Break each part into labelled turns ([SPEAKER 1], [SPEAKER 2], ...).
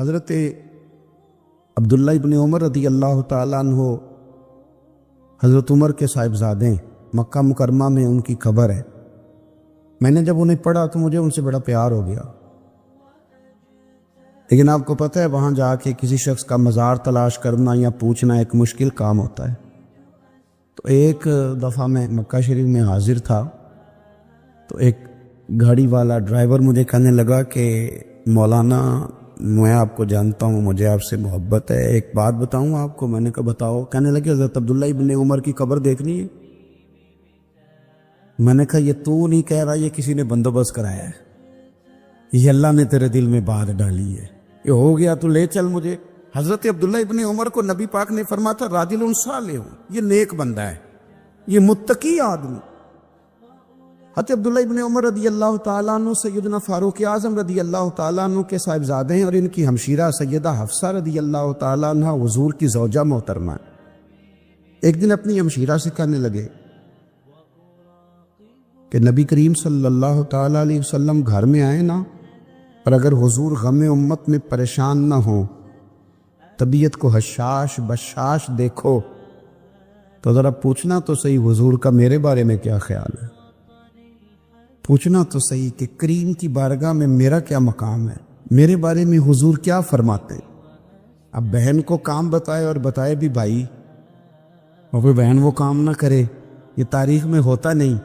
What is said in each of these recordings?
[SPEAKER 1] حضرت عبداللہ ابن عمر رضی اللہ تعالیٰ عنہ حضرت عمر کے صاحبزادے ہیں، مکہ مکرمہ میں ان کی قبر ہے۔ میں نے جب انہیں پڑھا تو مجھے ان سے بڑا پیار ہو گیا، لیکن آپ کو پتہ ہے وہاں جا کے کسی شخص کا مزار تلاش کرنا یا پوچھنا ایک مشکل کام ہوتا ہے۔ تو ایک دفعہ میں مکہ شریف میں حاضر تھا، تو ایک گاڑی والا ڈرائیور مجھے کہنے لگا کہ مولانا میں آپ کو جانتا ہوں، مجھے آپ سے محبت ہے، ایک بات بتاؤں آپ کو۔ میں نے کہا بتاؤ۔ کہنے لگے حضرت عبداللہ ابن عمر کی قبر دیکھنی ہے۔ میں نے کہا یہ تو نہیں کہہ رہا، یہ کسی نے بندوبست کرایا ہے، یہ اللہ نے تیرے دل میں بات ڈالی ہے، یہ ہو گیا تو لے چل مجھے۔ حضرت عبداللہ ابن عمر کو نبی پاک نے فرمایا تھا راجل صالح، یہ نیک بندہ ہے، یہ متقی آدمی۔ حضرت عبداللہ ابن عمر رضی اللہ تعالیٰ عنہ سیدنا فاروق اعظم رضی اللہ تعالیٰ عنہ کے صاحبزادے ہیں، اور ان کی ہمشیرہ سیدہ حفصہ رضی اللہ تعالیٰ عنہ حضور کی زوجہ محترمہ ہیں۔ ایک دن اپنی ہمشیرہ سے کہنے لگے کہ نبی کریم صلی اللہ تعالیٰ علیہ وسلم گھر میں آئے نا، اور اگر حضور غم امت میں پریشان نہ ہوں، طبیعت کو حشاش بشاش دیکھو، تو ذرا پوچھنا تو صحیح حضور کا میرے بارے میں کیا خیال ہے، پوچھنا تو صحیح کہ کریم کی بارگاہ میں میرا کیا مقام ہے، میرے بارے میں حضور کیا فرماتے ہیں۔ اب بہن کو کام بتائے، اور بتائے بھی بھائی، اور پھر بہن وہ کام نہ کرے، یہ تاریخ میں ہوتا نہیں۔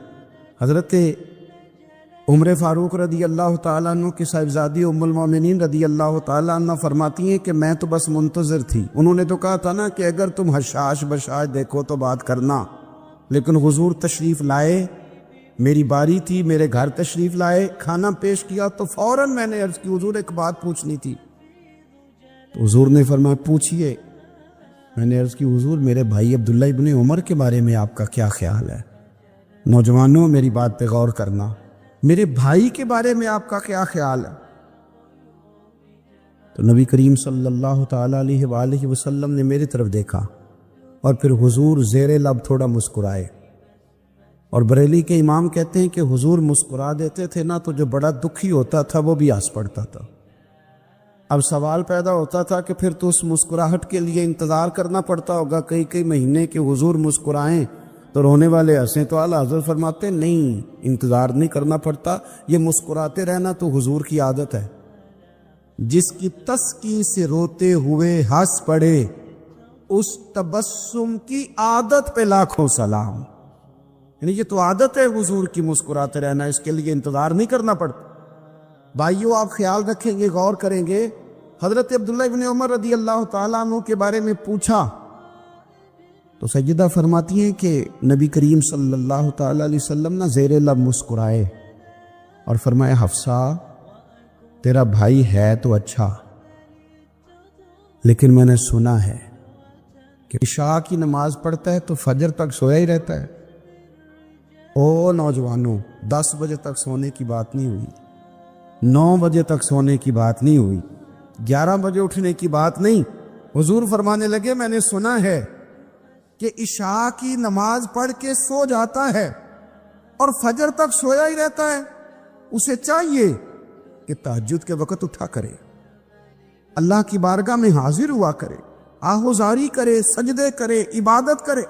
[SPEAKER 1] حضرت عمر فاروق رضی اللہ تعالیٰ عنہ کی صاحبزادی ام المومنین رضی اللہ تعالیٰ عنہ فرماتی ہیں کہ میں تو بس منتظر تھی، انہوں نے تو کہا تھا نا کہ اگر تم حشاش بشاش دیکھو تو بات کرنا، لیکن حضور تشریف لائے، میری باری تھی، میرے گھر تشریف لائے، کھانا پیش کیا تو فوراً میں نے عرض کی حضور ایک بات پوچھنی تھی۔ تو حضور نے فرمایا پوچھئے۔ میں نے عرض کی حضور میرے بھائی عبداللہ ابن عمر کے بارے میں آپ کا کیا خیال ہے؟ نوجوانوں میری بات پہ غور کرنا، میرے بھائی کے بارے میں آپ کا کیا خیال ہے؟ تو نبی کریم صلی اللہ تعالیٰ علیہ وآلہ وسلم نے میری طرف دیکھا، اور پھر حضور زیر لب تھوڑا مسکرائے، اور بریلی کے امام کہتے ہیں کہ حضور مسکرا دیتے تھے نا تو جو بڑا دکھی ہوتا تھا وہ بھی ہنس پڑتا تھا۔ اب سوال پیدا ہوتا تھا کہ پھر تو اس مسکراہٹ کے لیے انتظار کرنا پڑتا ہوگا کئی مہینے کہ حضور مسکرائیں تو رونے والے ہنسیں، تو اعلیٰ حضرت فرماتے نہیں، انتظار نہیں کرنا پڑتا، یہ مسکراتے رہنا تو حضور کی عادت ہے۔ جس کی تسکی سے روتے ہوئے ہنس پڑے، اس تبسم کی عادت پہ لاکھوں سلام۔ یعنی یہ تو عادت ہے حضور کی مسکراتے رہنا، اس کے لیے انتظار نہیں کرنا پڑتا۔ بھائیو آپ خیال رکھیں گے، غور کریں گے، حضرت عبداللہ ابن عمر رضی اللہ تعالیٰ عنہ کے بارے میں پوچھا تو سیدہ فرماتی ہیں کہ نبی کریم صلی اللہ تعالیٰ علیہ وسلم نہ زیر لب مسکرائے اور فرمایا حفصہ تیرا بھائی ہے تو اچھا، لیکن میں نے سنا ہے کہ عشاء کی نماز پڑھتا ہے تو فجر تک سویا ہی رہتا ہے۔ او نوجوانوں، 10 بجے تک سونے کی بات نہیں ہوئی، 9 بجے تک سونے کی بات نہیں ہوئی، 11 بجے اٹھنے کی بات نہیں۔ حضور فرمانے لگے میں نے سنا ہے کہ عشاء کی نماز پڑھ کے سو جاتا ہے اور فجر تک سویا ہی رہتا ہے، اسے چاہیے کہ تہجد کے وقت اٹھا کرے، اللہ کی بارگاہ میں حاضر ہوا کرے، آہوزاری کرے، سجدے کرے، عبادت کرے،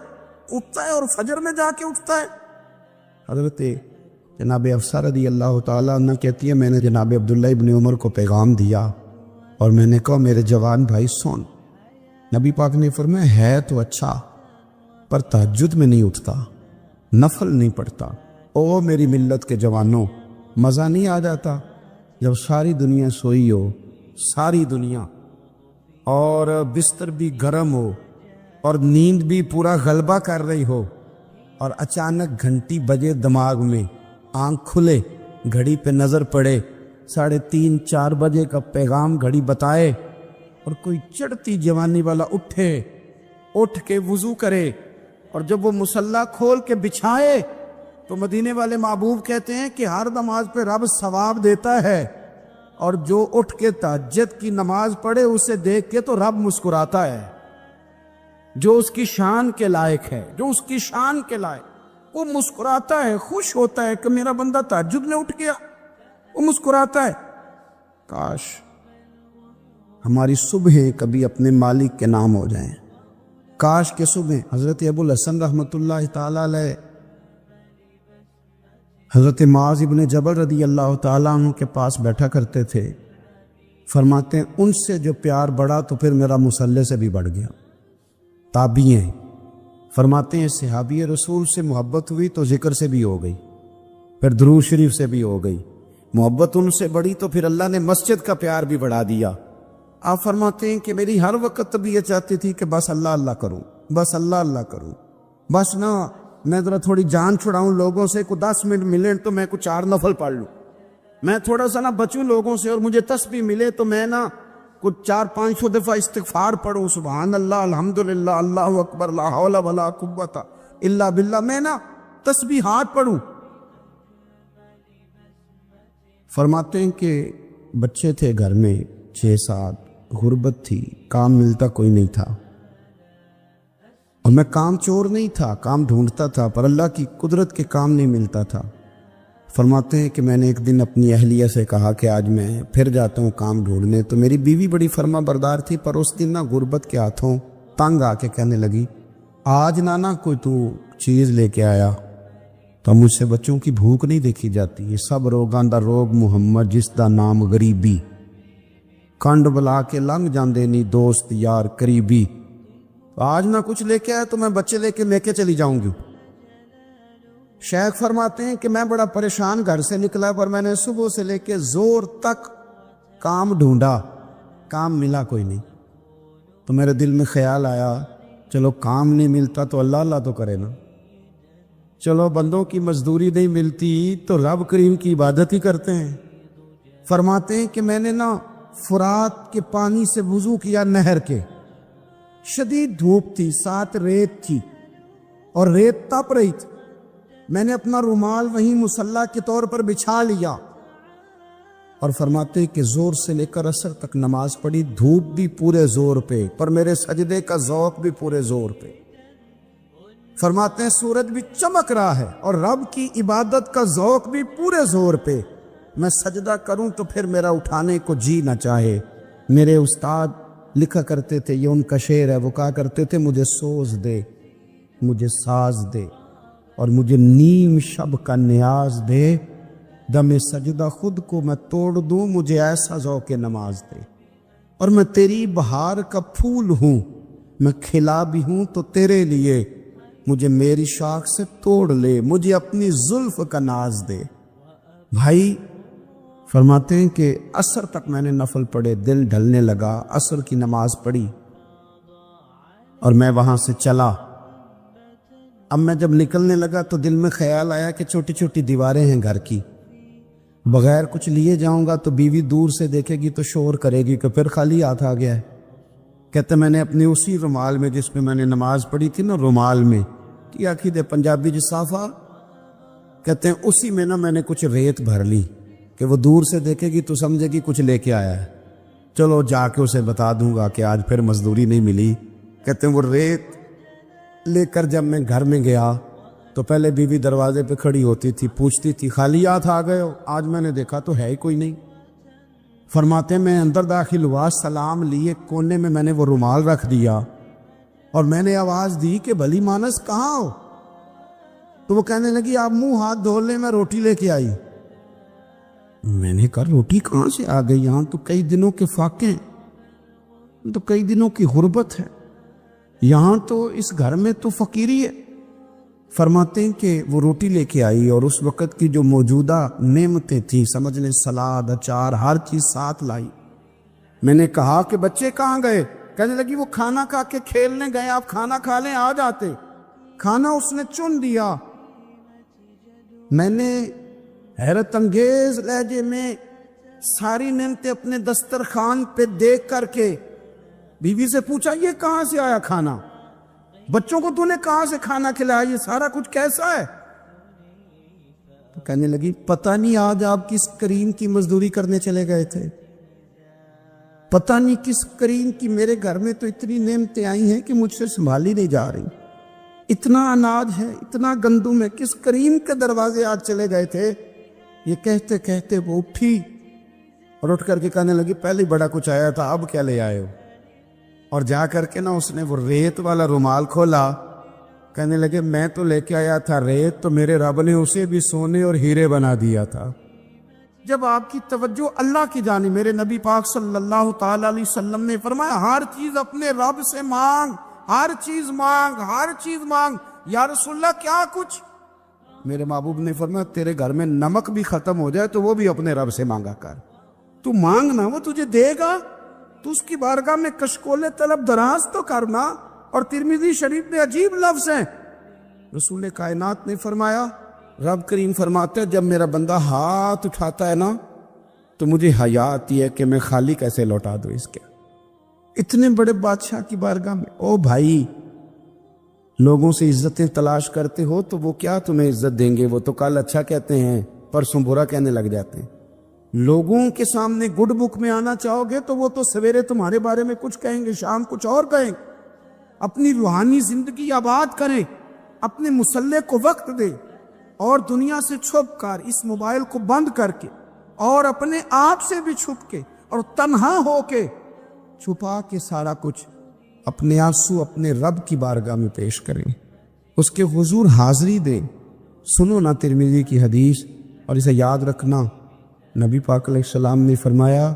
[SPEAKER 1] اٹھتا ہے اور فجر میں جا کے اٹھتا ہے۔ حضرت جناب حفصہ رضی اللہ تعالیٰ عنہ کہتی ہے میں نے جناب عبداللہ ابن عمر کو پیغام دیا اور میں نے کہا میرے جوان بھائی سن، نبی پاک نے فرمایا ہے تو اچھا پر تہجد میں نہیں اٹھتا، نفل نہیں پڑھتا۔ او میری ملت کے جوانوں، مزہ نہیں آ جاتا جب ساری دنیا سوئی ہو، ساری دنیا، اور بستر بھی گرم ہو اور نیند بھی پورا غلبہ کر رہی ہو، اور اچانک گھنٹی بجے دماغ میں، آنکھ کھلے، گھڑی پہ نظر پڑے، 3:30 4 بجے کا پیغام گھڑی بتائے، اور کوئی چڑھتی جوانی والا اٹھ کے وضو کرے، اور جب وہ مصلی کھول کے بچھائے تو مدینے والے محبوب کہتے ہیں کہ ہر نماز پہ رب ثواب دیتا ہے، اور جو اٹھ کے تہجد کی نماز پڑھے اسے دیکھ کے تو رب مسکراتا ہے، جو اس کی شان کے لائق ہے، جو اس کی شان کے لائق، وہ مسکراتا ہے، خوش ہوتا ہے کہ میرا بندہ تہجد میں اٹھ گیا، وہ مسکراتا ہے۔ کاش ہماری صبحیں کبھی اپنے مالک کے نام ہو جائیں. کاش کہ صبح حضرت ابو الحسن رحمۃ اللہ تعالیٰ علیہ حضرت معاذ ابن جبل رضی اللہ تعالیٰ عنہ کے پاس بیٹھا کرتے تھے. فرماتے ہیں ان سے جو پیار بڑھا تو پھر میرا مصلی سے بھی بڑھ گیا. تابعی ہیں. فرماتے ہیں صحابی رسول سے محبت ہوئی تو ذکر سے بھی ہو گئی, پھر درود شریف سے بھی ہو گئی. محبت ان سے بڑھی تو پھر اللہ نے مسجد کا پیار بھی بڑھا دیا. آپ فرماتے ہیں کہ میری ہر وقت طبیعت چاہتی تھی کہ بس اللہ اللہ کروں, بس اللہ اللہ کروں, بس نا میں ذرا تھوڑی جان چھڑاؤں لوگوں سے, کو 10 منٹ ملے تو میں کو 4 نفل پڑھ لوں, میں تھوڑا سا نا بچوں لوگوں سے, اور مجھے تسبیح ملے تو میں نا کچھ 400-500 دفعہ استغفار پڑھوں, سبحان اللہ, الحمدللہ, اللہ اکبر, لا حول ولا قوت الا باللہ, میں نا تسبیحات پڑھوں. فرماتے ہیں کہ بچے تھے گھر میں 6-7, غربت تھی, کام ملتا کوئی نہیں تھا, اور میں کام چور نہیں تھا, کام ڈھونڈتا تھا, پر اللہ کی قدرت کے کام نہیں ملتا تھا. فرماتے ہیں کہ میں نے ایک دن اپنی اہلیہ سے کہا کہ آج میں پھر جاتا ہوں کام ڈھونڈنے. تو میری بیوی بڑی فرما بردار تھی, پر اس دن نا غربت کے ہاتھوں تنگ آ کے کہنے لگی آج نانا کوئی تو چیز لے کے آیا. تو مجھ سے بچوں کی بھوک نہیں دیکھی جاتی. یہ سب روگاں دا روگ محمد جس دا نام غریبی, کنڈ بلا کے لنگ جاندے نہیں دوست یار قریبی. آج نہ کچھ لے کے آیا تو میں بچے لے کے چلی جاؤں گی. شیخ فرماتے ہیں کہ میں بڑا پریشان گھر سے نکلا, پر میں نے صبح سے لے کے زور تک کام ڈھونڈا, کام ملا کوئی نہیں. تو میرے دل میں خیال آیا چلو کام نہیں ملتا تو اللہ اللہ تو کرے نا, چلو بندوں کی مزدوری نہیں ملتی تو رب کریم کی عبادت ہی کرتے ہیں. فرماتے ہیں کہ میں نے نا فرات کے پانی سے وضو کیا, نہر کے, شدید دھوپ تھی, ساتھ ریت تھی اور ریت تپ رہی تھی. میں نے اپنا رومال وہیں مصلی کے طور پر بچھا لیا, اور فرماتے ہیں کہ زور سے لے کر عصر تک نماز پڑھی. دھوپ بھی پورے زور پہ, پر میرے سجدے کا ذوق بھی پورے زور پہ. فرماتے ہیں سورج بھی چمک رہا ہے اور رب کی عبادت کا ذوق بھی پورے زور پہ. میں سجدہ کروں تو پھر میرا اٹھانے کو جی نہ چاہے. میرے استاد لکھا کرتے تھے, یہ ان کا شعر ہے, وہ کہا کرتے تھے مجھے سوز دے, مجھے ساز دے, اور مجھے نیم شب کا نیاز دے. دم سجدہ خود کو میں توڑ دوں, مجھے ایسا ذوق نماز دے. اور میں تیری بہار کا پھول ہوں, میں کھلا بھی ہوں تو تیرے لیے, مجھے میری شاخ سے توڑ لے, مجھے اپنی زلف کا ناز دے. بھائی فرماتے ہیں کہ عصر تک میں نے نفل پڑھے, دل ڈھلنے لگا, عصر کی نماز پڑھی اور میں وہاں سے چلا. اب میں جب نکلنے لگا تو دل میں خیال آیا کہ چھوٹی چھوٹی دیواریں ہیں گھر کی, بغیر کچھ لیے جاؤں گا تو بیوی دور سے دیکھے گی تو شور کرے گی کہ پھر خالی ہاتھ آ گیا ہے. کہتے میں نے اپنی اسی رومال میں جس میں میں نے نماز پڑھی تھی نا, رومال میں کیا عقیدے پنجابی جسافہ کہتے ہیں, اسی میں نا میں نے کچھ ریت بھر لی کہ وہ دور سے دیکھے گی تو سمجھے گی کچھ لے کے آیا ہے. چلو جا کے اسے بتا دوں گا کہ آج پھر مزدوری نہیں ملی. کہتے ہیں وہ ریت لے کر جب میں گھر میں گیا تو پہلے بیوی دروازے پہ کھڑی ہوتی تھی, پوچھتی تھی خالی ہاتھ آ گئے ہو؟ آج میں نے دیکھا تو ہے ہی کوئی نہیں. فرماتے ہیں میں اندر داخل ہوا, سلام لیے, کونے میں نے وہ رومال رکھ دیا اور میں نے آواز دی کہ بھلی مانس کہاں ہو؟ تو وہ کہنے لگی آپ منہ ہاتھ دھو لیں, میں روٹی لے کے آئی. میں نے کہا روٹی کہاں سے آ گئی؟ یہاں تو کئی دنوں کے فاقے ہیں, تو کئی دنوں کی غربت ہے, یہاں تو اس گھر میں تو فقیری ہے. فرماتے ہیں کہ وہ روٹی لے کے آئی اور اس وقت کی جو موجودہ نعمتیں تھیں, سمجھ لیں سلاد, اچار, ہر چیز ساتھ لائی. میں نے کہا کہ بچے کہاں گئے؟ کہنے لگی وہ کھانا کھا کے کھیلنے گئے, آپ کھانا کھا لیں آ جاتے. کھانا اس نے چن دیا. میں نے حیرت انگیز لہجے میں ساری نعمتیں اپنے دسترخوان پہ دیکھ کر کے بیوی سے پوچھا یہ کہاں سے آیا کھانا؟ بچوں کو تو نے کہاں سے کھانا کھلایا؟ یہ سارا کچھ کیسا ہے؟ تو کہنے لگی پتہ نہیں آج آپ کس کریم کی مزدوری کرنے چلے گئے تھے, پتہ نہیں کس کریم کی, میرے گھر میں تو اتنی نعمتیں آئی ہیں کہ مجھ سے سنبھالی نہیں جا رہی. اتنا اناج ہے, اتنا گندم ہے, کس کریم کے دروازے آج چلے گئے تھے؟ یہ کہتے کہتے وہ اٹھی اور اٹھ کر کے کہنے لگی پہلے ہی بڑا کچھ آیا تھا، اب کیا لے آئے ہو؟ اور جا کر کے نا اس نے وہ ریت والا رومال کھولا، کہنے لگے میں تو لے کے آیا تھا ریت، تو میرے رب نے اسے بھی سونے اور ہیرے بنا دیا تھا۔ جب آپ کی توجہ اللہ کی جانب، میرے نبی پاک صلی اللہ تعالی علیہ وسلم نے فرمایا ہر چیز اپنے رب سے مانگ، ہر چیز مانگ، ہر چیز مانگ۔ یا رسول اللہ کیا کچھ؟ میرے محبوب نے فرمایا تیرے گھر میں نمک بھی ختم ہو جائے تو وہ بھی اپنے رب سے مانگا کر، تو مانگنا وہ تجھے دے گا، تو اس کی بارگاہ میں کشکول طلب دراز تو کرنا۔ اور ترمذی شریف میں عجیب لفظ ہیں، رسول کائنات نے فرمایا، رب کریم فرماتے ہیں جب میرا بندہ ہاتھ اٹھاتا ہے نا تو مجھے حیا آتی ہے کہ میں خالی کیسے لوٹا دوں اس کے۔ اتنے بڑے بادشاہ کی بارگاہ میں، او بھائی لوگوں سے عزتیں تلاش کرتے ہو تو وہ کیا تمہیں عزت دیں گے؟ وہ تو کل اچھا کہتے ہیں پرسوں برا کہنے لگ جاتے ہیں۔ لوگوں کے سامنے گڈ بک میں آنا چاہو گے تو وہ تو سویرے تمہارے بارے میں کچھ کہیں گے، شام کچھ اور کہیں گے۔ اپنی روحانی زندگی آباد کریں، اپنے مسلح کو وقت دیں، اور دنیا سے چھپ کر اس موبائل کو بند کر کے اور اپنے آپ سے بھی چھپ کے اور تنہا ہو کے چھپا کے سارا کچھ اپنے آنسو اپنے رب کی بارگاہ میں پیش کریں، اس کے حضور حاضری دیں۔ سنو نا ترمذی کی حدیث اور اسے یاد رکھنا، نبی پاک علیہ السلام نے فرمایا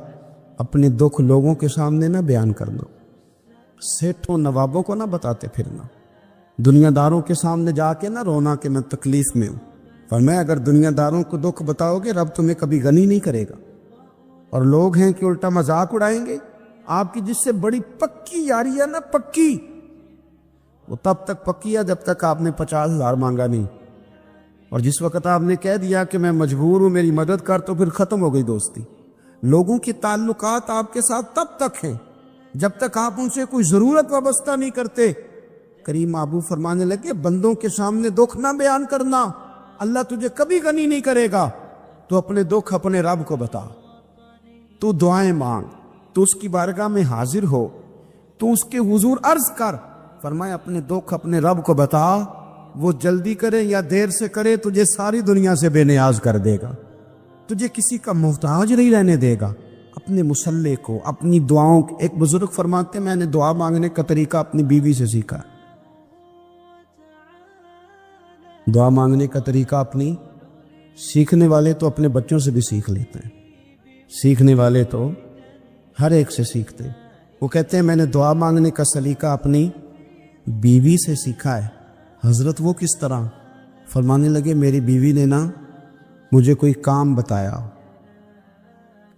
[SPEAKER 1] اپنے دکھ لوگوں کے سامنے نہ بیان کر دو، سیٹھوں نوابوں کو نہ بتاتے پھرنا، دنیا داروں کے سامنے جا کے نہ رونا کہ میں تکلیف میں ہوں۔ فرمایا اگر دنیا داروں کو دکھ بتاؤ گے رب تمہیں کبھی غنی نہیں کرے گا۔ اور لوگ ہیں کہ الٹا مذاق اڑائیں گے آپ کی، جس سے بڑی پکی یاری ہے نا، پکی، وہ تب تک پکی ہے جب تک آپ نے 50,000 مانگا نہیں، اور جس وقت آپ نے کہہ دیا کہ میں مجبور ہوں میری مدد کر تو پھر ختم ہو گئی دوستی۔ لوگوں کے تعلقات آپ کے ساتھ تب تک ہیں جب تک آپ ان سے کوئی ضرورت وابستہ نہیں کرتے۔ کریم محبوب فرمانے لگے بندوں کے سامنے دکھ نہ بیان کرنا، اللہ تجھے کبھی غنی نہیں کرے گا۔ تو اپنے دکھ اپنے رب کو بتا، تو دعائیں مانگ، تو اس کی بارگاہ میں حاضر ہو، تو اس کے حضور عرض کر۔ فرمایا اپنے دکھ اپنے رب کو بتا، وہ جلدی کرے یا دیر سے کرے تجھے ساری دنیا سے بے نیاز کر دے گا، تجھے کسی کا محتاج نہیں رہنے دے گا۔ اپنے مسلح کو، اپنی دعاؤں، ایک بزرگ فرماتے ہیں میں نے دعا مانگنے کا طریقہ اپنی بیوی سے سیکھا۔ دعا مانگنے کا طریقہ اپنی، سیکھنے والے تو اپنے بچوں سے بھی سیکھ لیتے ہیں، سیکھنے والے تو ہر ایک سے سیکھتے۔ وہ کہتے ہیں میں نے دعا مانگنے کا سلیقہ اپنی بیوی سے سیکھا ہے۔ حضرت وہ کس طرح؟ فرمانے لگے میری بیوی نے نا مجھے کوئی کام بتایا،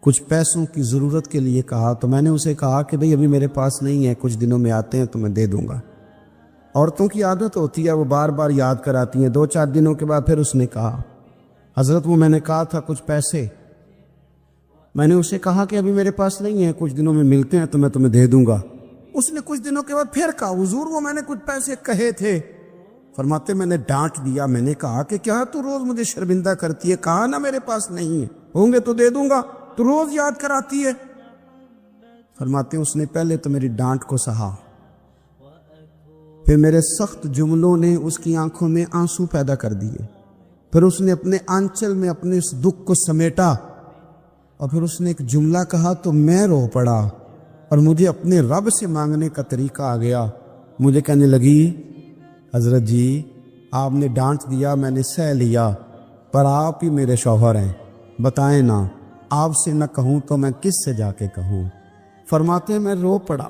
[SPEAKER 1] کچھ پیسوں کی ضرورت کے لیے کہا، تو میں نے اسے کہا کہ بھئی ابھی میرے پاس نہیں ہے، کچھ دنوں میں آتے ہیں تو میں دے دوں گا۔ عورتوں کی عادت ہوتی ہے وہ بار بار یاد کراتی ہیں، 2-4 دنوں کے بعد پھر اس نے کہا حضرت وہ میں نے کہا تھا کچھ پیسے، میں نے اسے کہا کہ ابھی میرے پاس نہیں ہے، کچھ دنوں میں ملتے ہیں تو میں تمہیں دے دوں گا۔ اس نے کچھ دنوں کے بعد پھر کہا حضور وہ میں نے کچھ پیسے کہے تھے۔ فرماتے میں نے ڈانٹ دیا، میں نے کہا کہ کیا تو روز مجھے شرمندہ کرتی ہے، کہا نا میرے پاس نہیں ہے، ہوں گے تو دے دوں گا، تو روز یاد کراتی ہے۔ فرماتے ہیں اس نے پہلے تو میری ڈانٹ کو سہا، پھر میرے سخت جملوں نے اس کی آنکھوں میں آنسو پیدا کر دیے، پھر اس نے اپنے آنچل میں اپنے اس دکھ کو سمیٹا، اور پھر اس نے ایک جملہ کہا تو میں رو پڑا، اور مجھے اپنے رب سے مانگنے کا طریقہ آ گیا۔ مجھے کہنے لگی حضرت جی آپ نے ڈانٹ دیا، میں نے سہ لیا، پر آپ ہی میرے شوہر ہیں، بتائیں نا آپ سے نہ کہوں تو میں کس سے جا کے کہوں۔ فرماتے ہیں میں رو پڑا،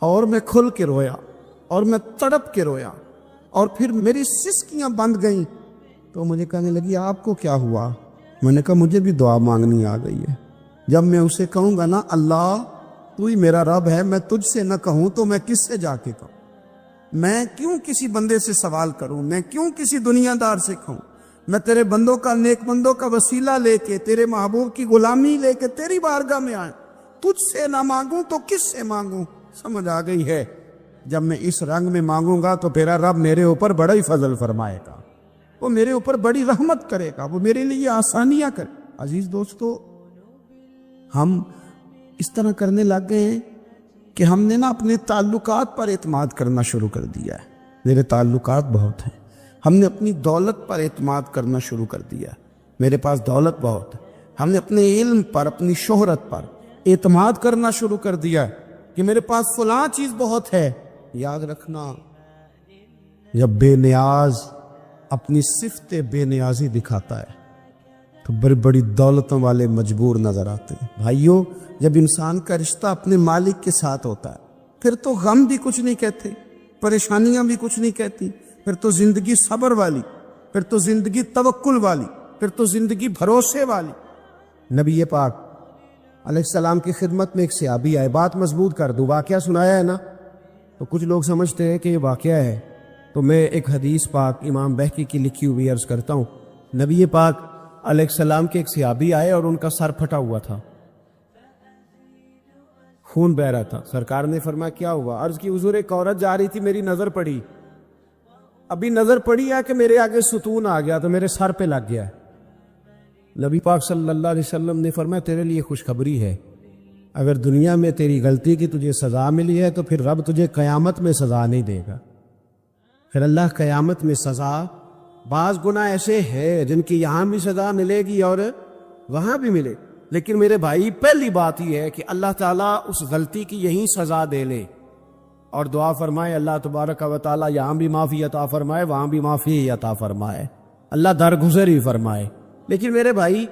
[SPEAKER 1] اور میں کھل کے رویا، اور میں تڑپ کے رویا، اور پھر میری سسکیاں بند گئیں۔ تو مجھے کہنے لگی آپ کو کیا ہوا؟ میں نے کہا مجھے بھی دعا مانگنی آ گئی ہے، جب میں اسے کہوں گا نا اللہ تو ہی میرا رب ہے، میں تجھ سے نہ کہوں تو میں کس سے جا کے کہوں؟ میں کیوں کسی بندے سے سوال کروں؟ میں کیوں کسی دنیا دار سے کہوں؟ میں تیرے بندوں کا، نیک بندوں کا وسیلہ لے کے، تیرے محبوب کی غلامی لے کے تیری بارگاہ میں آئیں، تجھ سے نہ مانگوں تو کس سے مانگوں؟ سمجھ آ گئی ہے، جب میں اس رنگ میں مانگوں گا تو میرا رب میرے اوپر بڑا ہی فضل فرمائے گا، وہ میرے اوپر بڑی رحمت کرے گا، وہ میرے لیے آسانیاں کرے۔ عزیز دوستو، ہم اس طرح کرنے لگ گئے ہیں کہ ہم نے نا اپنے تعلقات پر اعتماد کرنا شروع کر دیا ہے۔ میرے تعلقات بہت ہیں، ہم نے اپنی دولت پر اعتماد کرنا شروع کر دیا ہے، میرے پاس دولت بہت ہے، ہم نے اپنے علم پر، اپنی شہرت پر اعتماد کرنا شروع کر دیا کہ میرے پاس فلاں چیز بہت ہے. یاد رکھنا، جب بے نیاز اپنی صفت بے نیازی دکھاتا ہے تو بڑی بڑی دولتوں والے مجبور نظر آتے ہیں. بھائیوں، جب انسان کا رشتہ اپنے مالک کے ساتھ ہوتا ہے پھر تو غم بھی کچھ نہیں کہتے، پریشانیاں بھی کچھ نہیں کہتی، پھر تو زندگی صبر والی، پھر تو زندگی توکل والی، پھر تو زندگی بھروسے والی. نبی پاک علیہ السلام کی خدمت میں ایک صحابی آئے. بات مضبوط کر دوں، واقعہ سنایا ہے نا تو کچھ لوگ سمجھتے ہیں کہ یہ واقعہ ہے، تو میں ایک حدیث پاک امام بہقی کی لکھی ہوئی عرض کرتا ہوں. نبی پاک علیہ السلام کے ایک صحابی آئے اور ان کا سر پھٹا ہوا تھا، خون بہ رہا تھا. سرکار نے فرمایا کیا ہوا؟ عرض کی حضور ایک عورت جا رہی تھی، میری نظر پڑی، ابھی نظر پڑی ہے کہ میرے آگے ستون آ گیا تو میرے سر پہ لگ گیا. نبی پاک صلی اللہ علیہ وسلم نے فرمایا تیرے لیے خوشخبری ہے، اگر دنیا میں تیری غلطی کی تجھے سزا ملی ہے تو پھر رب تجھے قیامت میں سزا نہیں دے گا. پھر اللہ قیامت میں سزا، بعض گناہ ایسے ہیں جن کی یہاں بھی سزا ملے گی اور وہاں بھی ملے، لیکن میرے بھائی پہلی بات یہ ہے کہ اللہ تعالیٰ اس غلطی کی یہیں سزا دے لے اور دعا فرمائے اللہ تبارک و تعالیٰ یہاں بھی معافی عطا فرمائے، وہاں بھی معافی عطا فرمائے، اللہ درگزر ہی فرمائے. لیکن میرے بھائی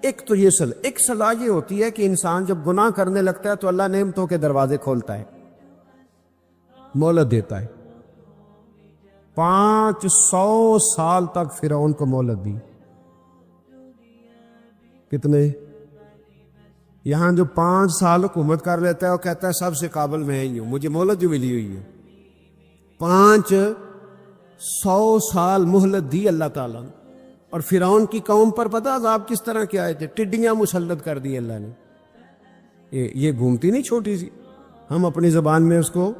[SPEAKER 1] ایک تو یہ ایک سزا یہ ہوتی ہے کہ انسان جب گناہ کرنے لگتا ہے تو اللہ نعمتوں کے دروازے کھولتا ہے، مہلت دیتا ہے. 500 سال تک فرعون کو مہلت دی. کتنے؟ یہاں جو 5 سال حکومت کر لیتا ہے وہ کہتا ہے سب سے قابل میں ہی ہوں، مجھے مہلت جو ملی ہوئی ہے. 500 سال مہلت دی اللہ تعالیٰ نے. اور فرعون کی قوم پر پتہ عذاب کس طرح کے آئے تھے؟ ٹڈیاں مسلط کر دی اللہ نے. یہ گھومتی نہیں چھوٹی سی، ہم اپنی زبان میں اس کو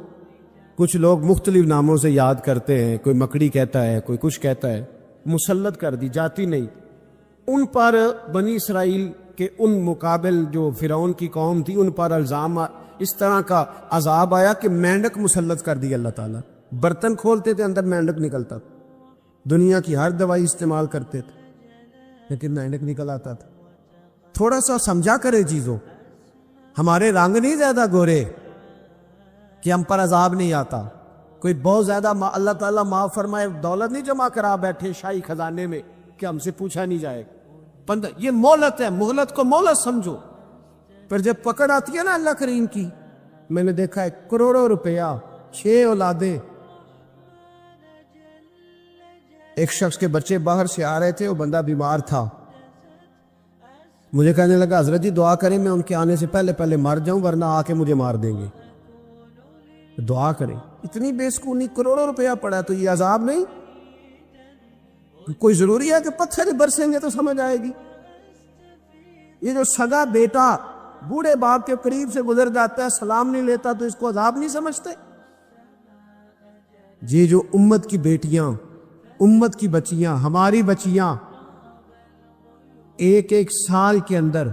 [SPEAKER 1] کچھ لوگ مختلف ناموں سے یاد کرتے ہیں، کوئی مکڑی کہتا ہے، کوئی کچھ کہتا ہے. مسلط کر دی، جاتی نہیں. ان پر بنی اسرائیل کے ان مقابل جو فرعون کی قوم تھی ان پر الزام اس طرح کا عذاب آیا کہ مینڈک مسلط کر دی اللہ تعالیٰ. برتن کھولتے تھے اندر مینڈک نکلتا تھا، دنیا کی ہر دوائی استعمال کرتے تھے لیکن مینڈک نکل آتا تھا. تھوڑا سا سمجھا کرے چیزوں. ہمارے رنگ نہیں زیادہ گورے کہ ہم پر عذاب نہیں آتا. کوئی بہت زیادہ اللہ تعالیٰ معاف فرمائے دولت نہیں جمع کرا بیٹھے شاہی خزانے میں کہ ہم سے پوچھا نہیں جائے. یہ مہلت ہے، مہلت کو مہلت سمجھو. پھر جب پکڑ آتی ہے نا اللہ کریم کی، میں نے دیکھا ہے کروڑوں روپیہ، 6 اولادیں. ایک شخص کے بچے باہر سے آ رہے تھے، وہ بندہ بیمار تھا. مجھے کہنے لگا حضرت جی دعا کریں میں ان کے آنے سے پہلے مر جاؤں ورنہ آ کے مجھے مار دیں گے. دعا کریں. اتنی بے سکونی، کروڑوں روپیہ پڑا تو یہ عذاب نہیں؟ کوئی ضروری ہے کہ پتھر برسیں گے تو سمجھ آئے گی؟ یہ جو سگا بیٹا بوڑھے باپ کے قریب سے گزر جاتا ہے، سلام نہیں لیتا تو اس کو عذاب نہیں سمجھتے؟ یہ جو امت کی بیٹیاں، امت کی بچیاں، ہماری بچیاں ایک سال کے اندر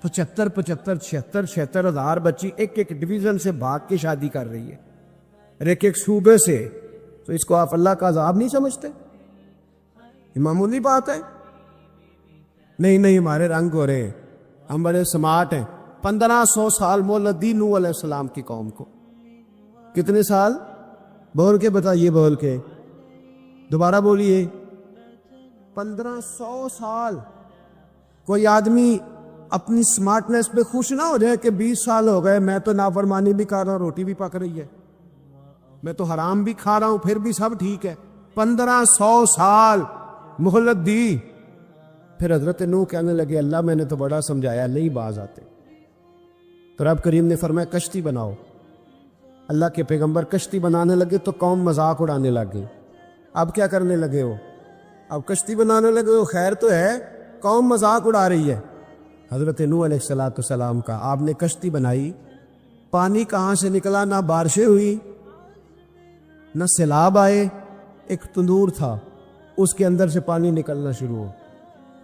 [SPEAKER 1] 75,000 ہزار بچی ایک ڈویژن سے بھاگ کے شادی کر رہی ہے، ایک صوبے سے. تو اس کو آپ اللہ کا عذاب نہیں سمجھتے؟ یہ معمولی بات ہے. نہیں ہمارے رنگ ہو رہے ہیں، ہم بڑے سمارٹ ہیں. 1500 سال مہلت دی نوح علیہ السلام کی قوم کو. کتنے سال؟ بول کے بتائیے، بول کے دوبارہ بولیے. 1500 سال. کوئی آدمی اپنی سمارٹنس پہ خوش نہ ہو جائے کہ 20 سال ہو گئے میں تو نافرمانی بھی کر رہا ہوں، روٹی بھی پک رہی ہے، میں تو حرام بھی کھا رہا ہوں پھر بھی سب ٹھیک ہے. 1500 سال مہلت دی. پھر حضرت نوح کہنے لگے اللہ میں نے تو بڑا سمجھایا نہیں باز آتے. تو رب کریم نے فرمایا کشتی بناؤ. اللہ کے پیغمبر کشتی بنانے لگے تو قوم مذاق اڑانے لگے. اب کیا کرنے لگے ہو؟ اب کشتی بنانے لگے ہو، خیر تو ہے، قوم مذاق اڑا رہی ہے. حضرت نوح علیہ السلام کا آپ نے کشتی بنائی، پانی کہاں سے نکلا؟ نہ بارشیں ہوئی نہ سیلاب آئے. ایک تندور تھا اس کے اندر سے پانی نکلنا شروع ہو.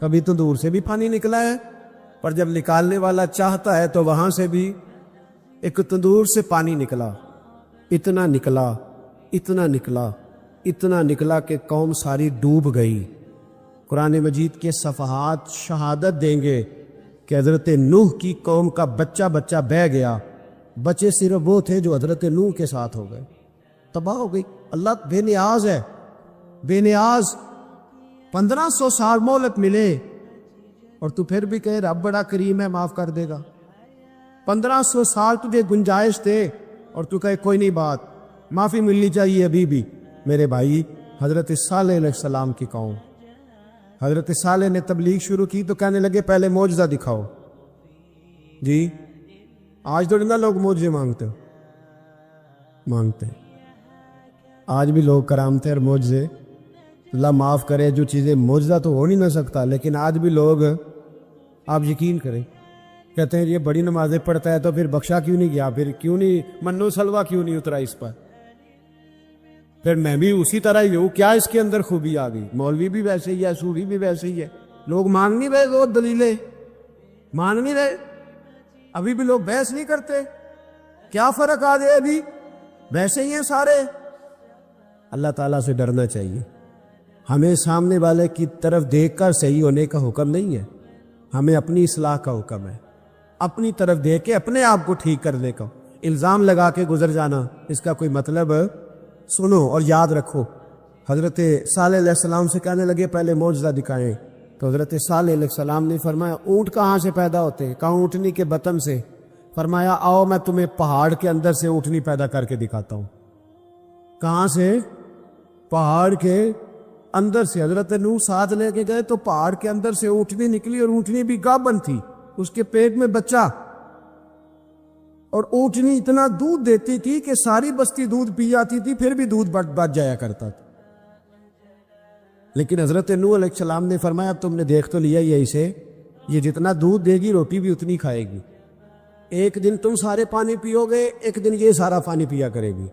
[SPEAKER 1] کبھی تندور سے بھی پانی نکلا ہے، پر جب نکالنے والا چاہتا ہے تو وہاں سے بھی ایک تندور سے پانی نکلا. اتنا نکلا کہ قوم ساری ڈوب گئی. قرآن مجید کے صفحات شہادت دیں گے کہ حضرت نوح کی قوم کا بچہ بچہ بہ گیا، بچے صرف وہ تھے جو حضرت نوح کے ساتھ ہو گئے، تباہ ہو گئی۔ اللہ بے نیاز ہے، بے نیاز۔ 1500 سال مہلت ملے اور تو پھر بھی کہے رب بڑا کریم ہے، معاف کر دے گا۔ 1500 سال تجھے گنجائش دے اور تو کہے کوئی نہیں، بات معافی ملنی چاہیے ابھی بھی۔ میرے بھائی، حضرت صالح علیہ السلام کی قوم، حضرت صالح نے تبلیغ شروع کی تو کہنے لگے پہلے معجزہ دکھاؤ۔ جی آج تو نہ لوگ معجزے مانگتے ہیں، آج بھی لوگ کرامتیں اور معجزے، اللہ معاف کرے، جو چیزیں معجزہ تو ہو نہیں نہ سکتا، لیکن آج بھی لوگ، آپ یقین کریں، کہتے ہیں یہ بڑی نمازیں پڑھتا ہے تو پھر بخشا کیوں نہیں گیا، پھر کیوں نہیں منو سلوا کیوں نہیں اترا اس پر، پھر میں بھی اسی طرح ہی ہوں، کیا اس کے اندر خوبی آ گئی؟ مولوی بھی ویسے ہی ہے، صوفی بھی ویسے ہی ہے، لوگ مان نہیں رہے، وہ دلیلیں مان نہیں رہے، ابھی بھی لوگ بحث نہیں کرتے، کیا فرق آ گیا؟ ابھی ویسے ہی ہیں سارے۔ اللہ تعالیٰ سے ڈرنا چاہیے، ہمیں سامنے والے کی طرف دیکھ کر صحیح ہونے کا حکم نہیں ہے، ہمیں اپنی اصلاح کا حکم ہے، اپنی طرف دیکھ کے اپنے آپ کو ٹھیک کرنے کا۔ الزام لگا کے گزر جانا، اس کا کوئی مطلب سنو اور یاد رکھو۔ حضرت صالح علیہ السلام سے کہنے لگے پہلے معجزہ دکھائیں، تو حضرت صالح علیہ السلام نے فرمایا اونٹ کہاں سے پیدا ہوتے ہیں؟ کہا اونٹنی کے بطن سے۔ فرمایا آؤ میں تمہیں پہاڑ کے اندر سے اونٹنی پیدا کر کے دکھاتا ہوں۔ کہاں سے؟ پہاڑ کے اندر سے۔ حضرت نوح ساتھ لے کے گئے تو پہاڑ کے اندر سے اونٹنی نکلی، اور اونٹنی بھی گابن تھی، اس کے پیٹ میں بچہ، اور اونٹنی اتنا دودھ دیتی تھی کہ ساری بستی دودھ پی جاتی تھی، پھر بھی دودھ بچ جایا کرتا تھا۔ لیکن حضرت نوح علیہ السلام نے فرمایا اب تم نے دیکھ تو لیا ہی اسے، یہ جتنا دودھ دے گی روٹی بھی اتنی کھائے گی، ایک دن تم سارے پانی پیو گے، ایک دن یہ سارا پانی پیا کرے گی،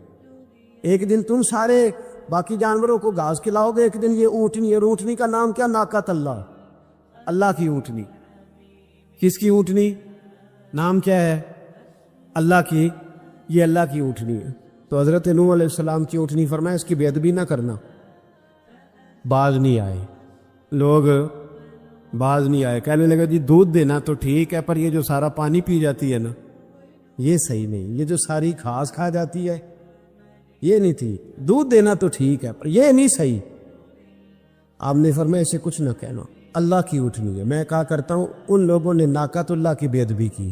[SPEAKER 1] ایک دن تم سارے باقی جانوروں کو گھاس کھلاؤ گے، ایک دن یہ اونٹنی، اور اونٹنی کا نام کیا؟ ناقۃ اللہ، اللہ کی اونٹنی۔ کس کی اونٹنی؟ نام کیا ہے؟ اللہ کی، یہ اللہ کی اونٹنی ہے۔ تو حضرت نوح علیہ السلام کی اونٹنی، فرمایا اس کی بے ادبی نہ کرنا۔ باز نہیں آئے لوگ، باز نہیں آئے، کہنے لگا جی دودھ دینا تو ٹھیک ہے، پر یہ جو سارا پانی پی جاتی ہے نا، یہ صحیح نہیں، یہ جو ساری گھاس کھا جاتی ہے یہ نہیں تھی، دودھ دینا تو ٹھیک ہے پر یہ نہیں صحیح۔ آپ نے فرمایا اسے کچھ نہ کہنا، اللہ کی اونٹنی ہے۔ میں کہا کرتا ہوں ان لوگوں نے ناقۃ اللہ کی بے ادبی کی،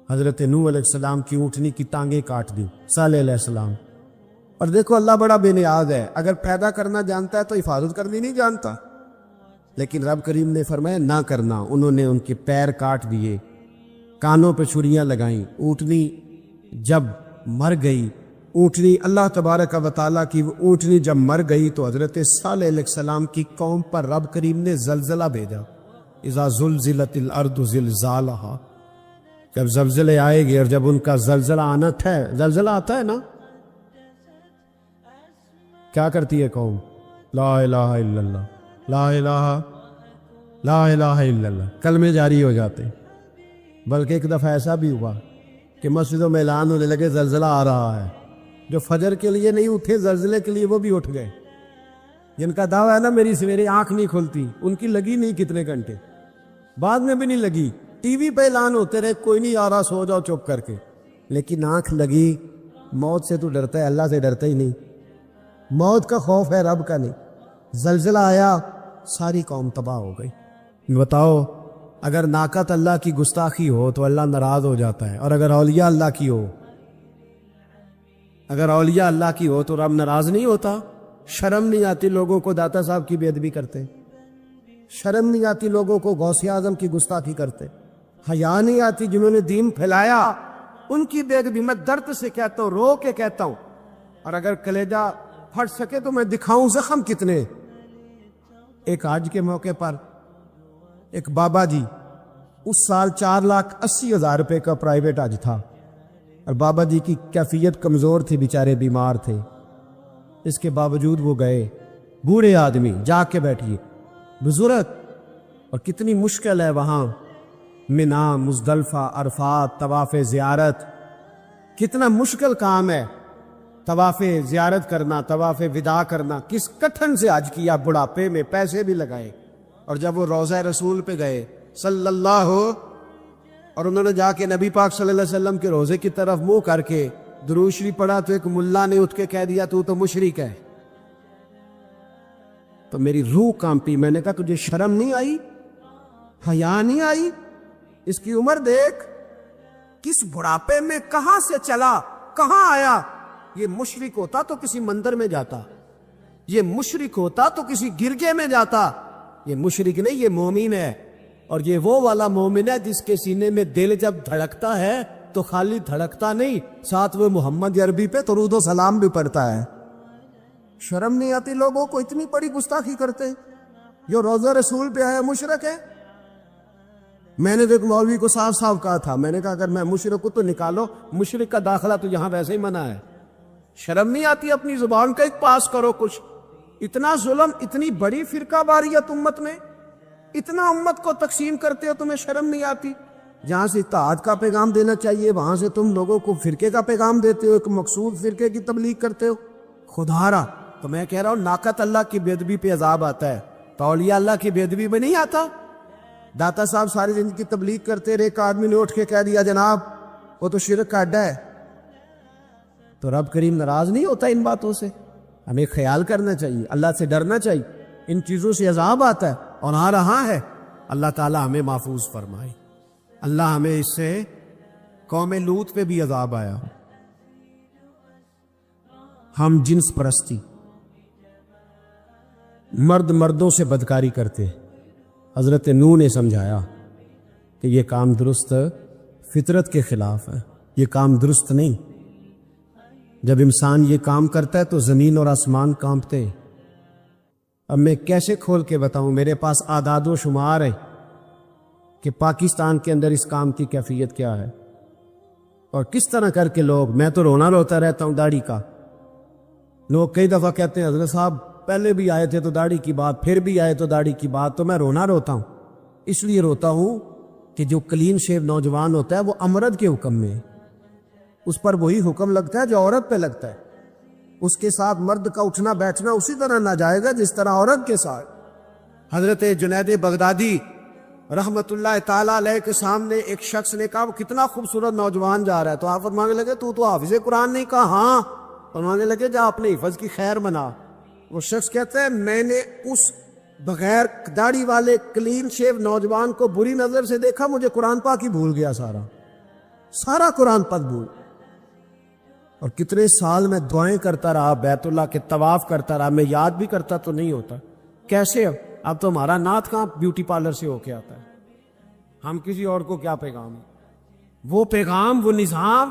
[SPEAKER 1] حضرت نوح علیہ السلام کی اونٹنی کی ٹانگیں کاٹ دی، صالح علیہ السلام۔ اور دیکھو اللہ بڑا بے نیاز ہے، اگر پیدا کرنا جانتا ہے تو حفاظت کرنی نہیں جانتا، لیکن رب کریم نے فرمایا نہ کرنا۔ انہوں نے ان کے پیر کاٹ دیے، کانوں پہ چھریاں لگائیں۔ اونٹنی جب مر گئی، اونٹنی اللہ تبارک و تعالیٰ کی اونٹنی جب مر گئی تو حضرت صالح علیہ السلام کی قوم پر رب کریم نے زلزلہ بھیجا۔ اذا زلزلت الارض زلزالہا، جب زلزلے آئے گے، اور جب ان کا زلزلہ آنا ہے، زلزلہ آتا ہے نا، کیا کرتی ہے قوم؟ لا الہ الا اللہ، لا الہ لا الہ الا اللہ، کلمے جاری ہو جاتے۔ بلکہ ایک دفعہ ایسا بھی ہوا کہ مسجدوں میں اعلان ہونے لگے زلزلہ آ رہا ہے، جو فجر کے لیے نہیں اٹھے زلزلے کے لیے وہ بھی اٹھ گئے، جن کا دعویٰ ہے نا میری سویرے آنکھ نہیں کھلتی، ان کی لگی نہیں کتنے گھنٹے، بعد میں بھی نہیں لگی، ٹی وی پہ اعلان ہوتے رہے کوئی نہیں آ رہا، سو جاؤ چپ کر کے، لیکن آنکھ لگی۔ موت سے تو ڈرتا ہے، اللہ سے ڈرتا ہی نہیں، موت کا خوف ہے رب کا نہیں۔ زلزلہ آیا، ساری قوم تباہ ہو گئی۔ بتاؤ اگر ناقۃ اللہ کی گستاخی ہو تو اللہ ناراض ہو جاتا ہے، اور اگر اولیاء اللہ کی ہو، اگر اولیاء اللہ کی ہو تو رب ناراض نہیں ہوتا؟ شرم نہیں آتی لوگوں کو داتا صاحب کی بے ادبی کرتے؟ شرم نہیں آتی لوگوں کو غوث اعظم کی گستاخی کرتے؟ حیا نہیں آتی جنہوں نے دین پھیلایا ان کی بے ادبی؟ میں درد سے کہتا ہوں، رو کے کہتا ہوں، اور اگر کلیجہ پھٹ سکے تو میں دکھاؤں زخم کتنے۔ ایک حج کے موقع پر ایک بابا جی، اس سال 4,80,000 روپے کا پرائیویٹ حج تھا، اور بابا جی کی کیفیت کمزور تھی، بیچارے بیمار تھے، اس کے باوجود وہ گئے۔ بوڑھے آدمی، جا کے بیٹھیے، بزرگ، اور کتنی مشکل ہے وہاں، منا، مزدلفہ، عرفات، طواف زیارت، کتنا مشکل کام ہے طواف زیارت کرنا، طواف وداع کرنا۔ کس کٹھن سے حج کیا، بڑھاپے میں پیسے بھی لگائے، اور جب وہ روضہ رسول پہ گئے صلی اللہ اور انہوں نے جا کے نبی پاک صلی اللہ علیہ وسلم کے روزے کی طرف منہ کر کے درود شریف پڑھا تو ایک ملا نے اٹھ کے کہہ دیا تو مشرک ہے. تو میری روح کانپی. میں نے کہا تجھے شرم نہیں آئی, حیا نہیں آئی؟ اس کی عمر دیکھ, کس بڑھاپے میں کہاں سے چلا کہاں آیا. یہ مشرک ہوتا تو کسی مندر میں جاتا, یہ مشرک ہوتا تو کسی گرجے میں جاتا. یہ مشرک نہیں, یہ مومن ہے. اور یہ وہ والا مومن ہے جس کے سینے میں دل جب دھڑکتا ہے تو خالی دھڑکتا نہیں, ساتھ وہ محمد عربی پہ درود و سلام بھی پڑھتا ہے. شرم نہیں آتی لوگوں کو؟ اتنی بڑی گستاخی کرتے. جو روزہ رسول پہ ہے مشرک ہے. میں نے ایک مولوی کو صاف صاف کہا تھا, میں نے کہا اگر میں مشرک ہوں تو نکالو, مشرک کا داخلہ تو یہاں ویسے ہی منع ہے. شرم نہیں آتی؟ اپنی زبان کا ایک پاس کرو کچھ. اتنا ظلم, اتنی بڑی فرقہ واریت امت میں, اتنا امت کو تقسیم کرتے ہو, تمہیں شرم نہیں آتی؟ جہاں سے اتحاد کا پیغام دینا چاہیے وہاں سے تم لوگوں کو فرقے کا پیغام دیتے ہو, ایک مقصود فرقے کی تبلیغ کرتے ہو. خدا را, تو میں کہہ رہا ہوں ناقت اللہ کی بے ادبی پہ عذاب آتا ہے, تو اولیاء اللہ کی بے ادبی میں نہیں آتا. داتا صاحب ساری زندگی تبلیغ کرتے رہے, ایک آدمی نے اٹھ کے کہہ دیا جناب وہ تو شرک کا اڈا ہے, تو رب کریم ناراض نہیں ہوتا ان باتوں سے؟ ہمیں خیال کرنا چاہیے, اللہ سے ڈرنا چاہیے. ان چیزوں سے عذاب آتا ہے اور آ رہا ہے. اللہ تعالی ہمیں محفوظ فرمائے. اللہ ہمیں اس سے, قوم لوط پہ بھی عذاب آیا. ہم جنس پرستی, مرد مردوں سے بدکاری کرتے. حضرت نوح نے سمجھایا کہ یہ کام درست فطرت کے خلاف ہے, یہ کام درست نہیں. جب انسان یہ کام کرتا ہے تو زمین اور آسمان کانپتے. اب میں کیسے کھول کے بتاؤں, میرے پاس اعداد و شمار ہے کہ پاکستان کے اندر اس کام کی کیفیت کیا ہے اور کس طرح کر کے لوگ, میں تو رونا روتا رہتا ہوں داڑھی کا. لوگ کئی دفعہ کہتے ہیں حضرت صاحب پہلے بھی آئے تھے تو داڑھی کی بات, پھر بھی آئے تو داڑھی کی بات. تو میں رونا روتا ہوں, اس لیے روتا ہوں کہ جو کلین شیو نوجوان ہوتا ہے وہ امرد کے حکم میں, اس پر وہی حکم لگتا ہے جو عورت پہ لگتا ہے. اس کے ساتھ مرد کا اٹھنا بیٹھنا اسی طرح نہ جائے گا جس طرح عورت کے ساتھ. حضرت جنید بغدادی رحمت اللہ تعالیٰ علیہ کے سامنے ایک شخص نے کہا وہ کتنا خوبصورت نوجوان جا رہا ہے, تو آپ فرمانے لگے تو حافظ قرآن نہیں؟ کہا ہاں. فرمانے لگے جا اپنے حفظ کی خیر منا. وہ شخص کہتا ہے میں نے اس بغیر داڑھی والے کلین شیو نوجوان کو بری نظر سے دیکھا, مجھے قرآن پاک ہی بھول گیا, سارا قرآن پاک بھول. اور کتنے سال میں دعائیں کرتا رہا, بیت اللہ کے طواف کرتا رہا, میں یاد بھی کرتا تو نہیں ہوتا. کیسے اب تو ہمارا نعت کہاں بیوٹی پارلر سے ہو کے آتا ہے, ہم کسی اور کو کیا پیغام ہے. وہ پیغام, وہ نظام,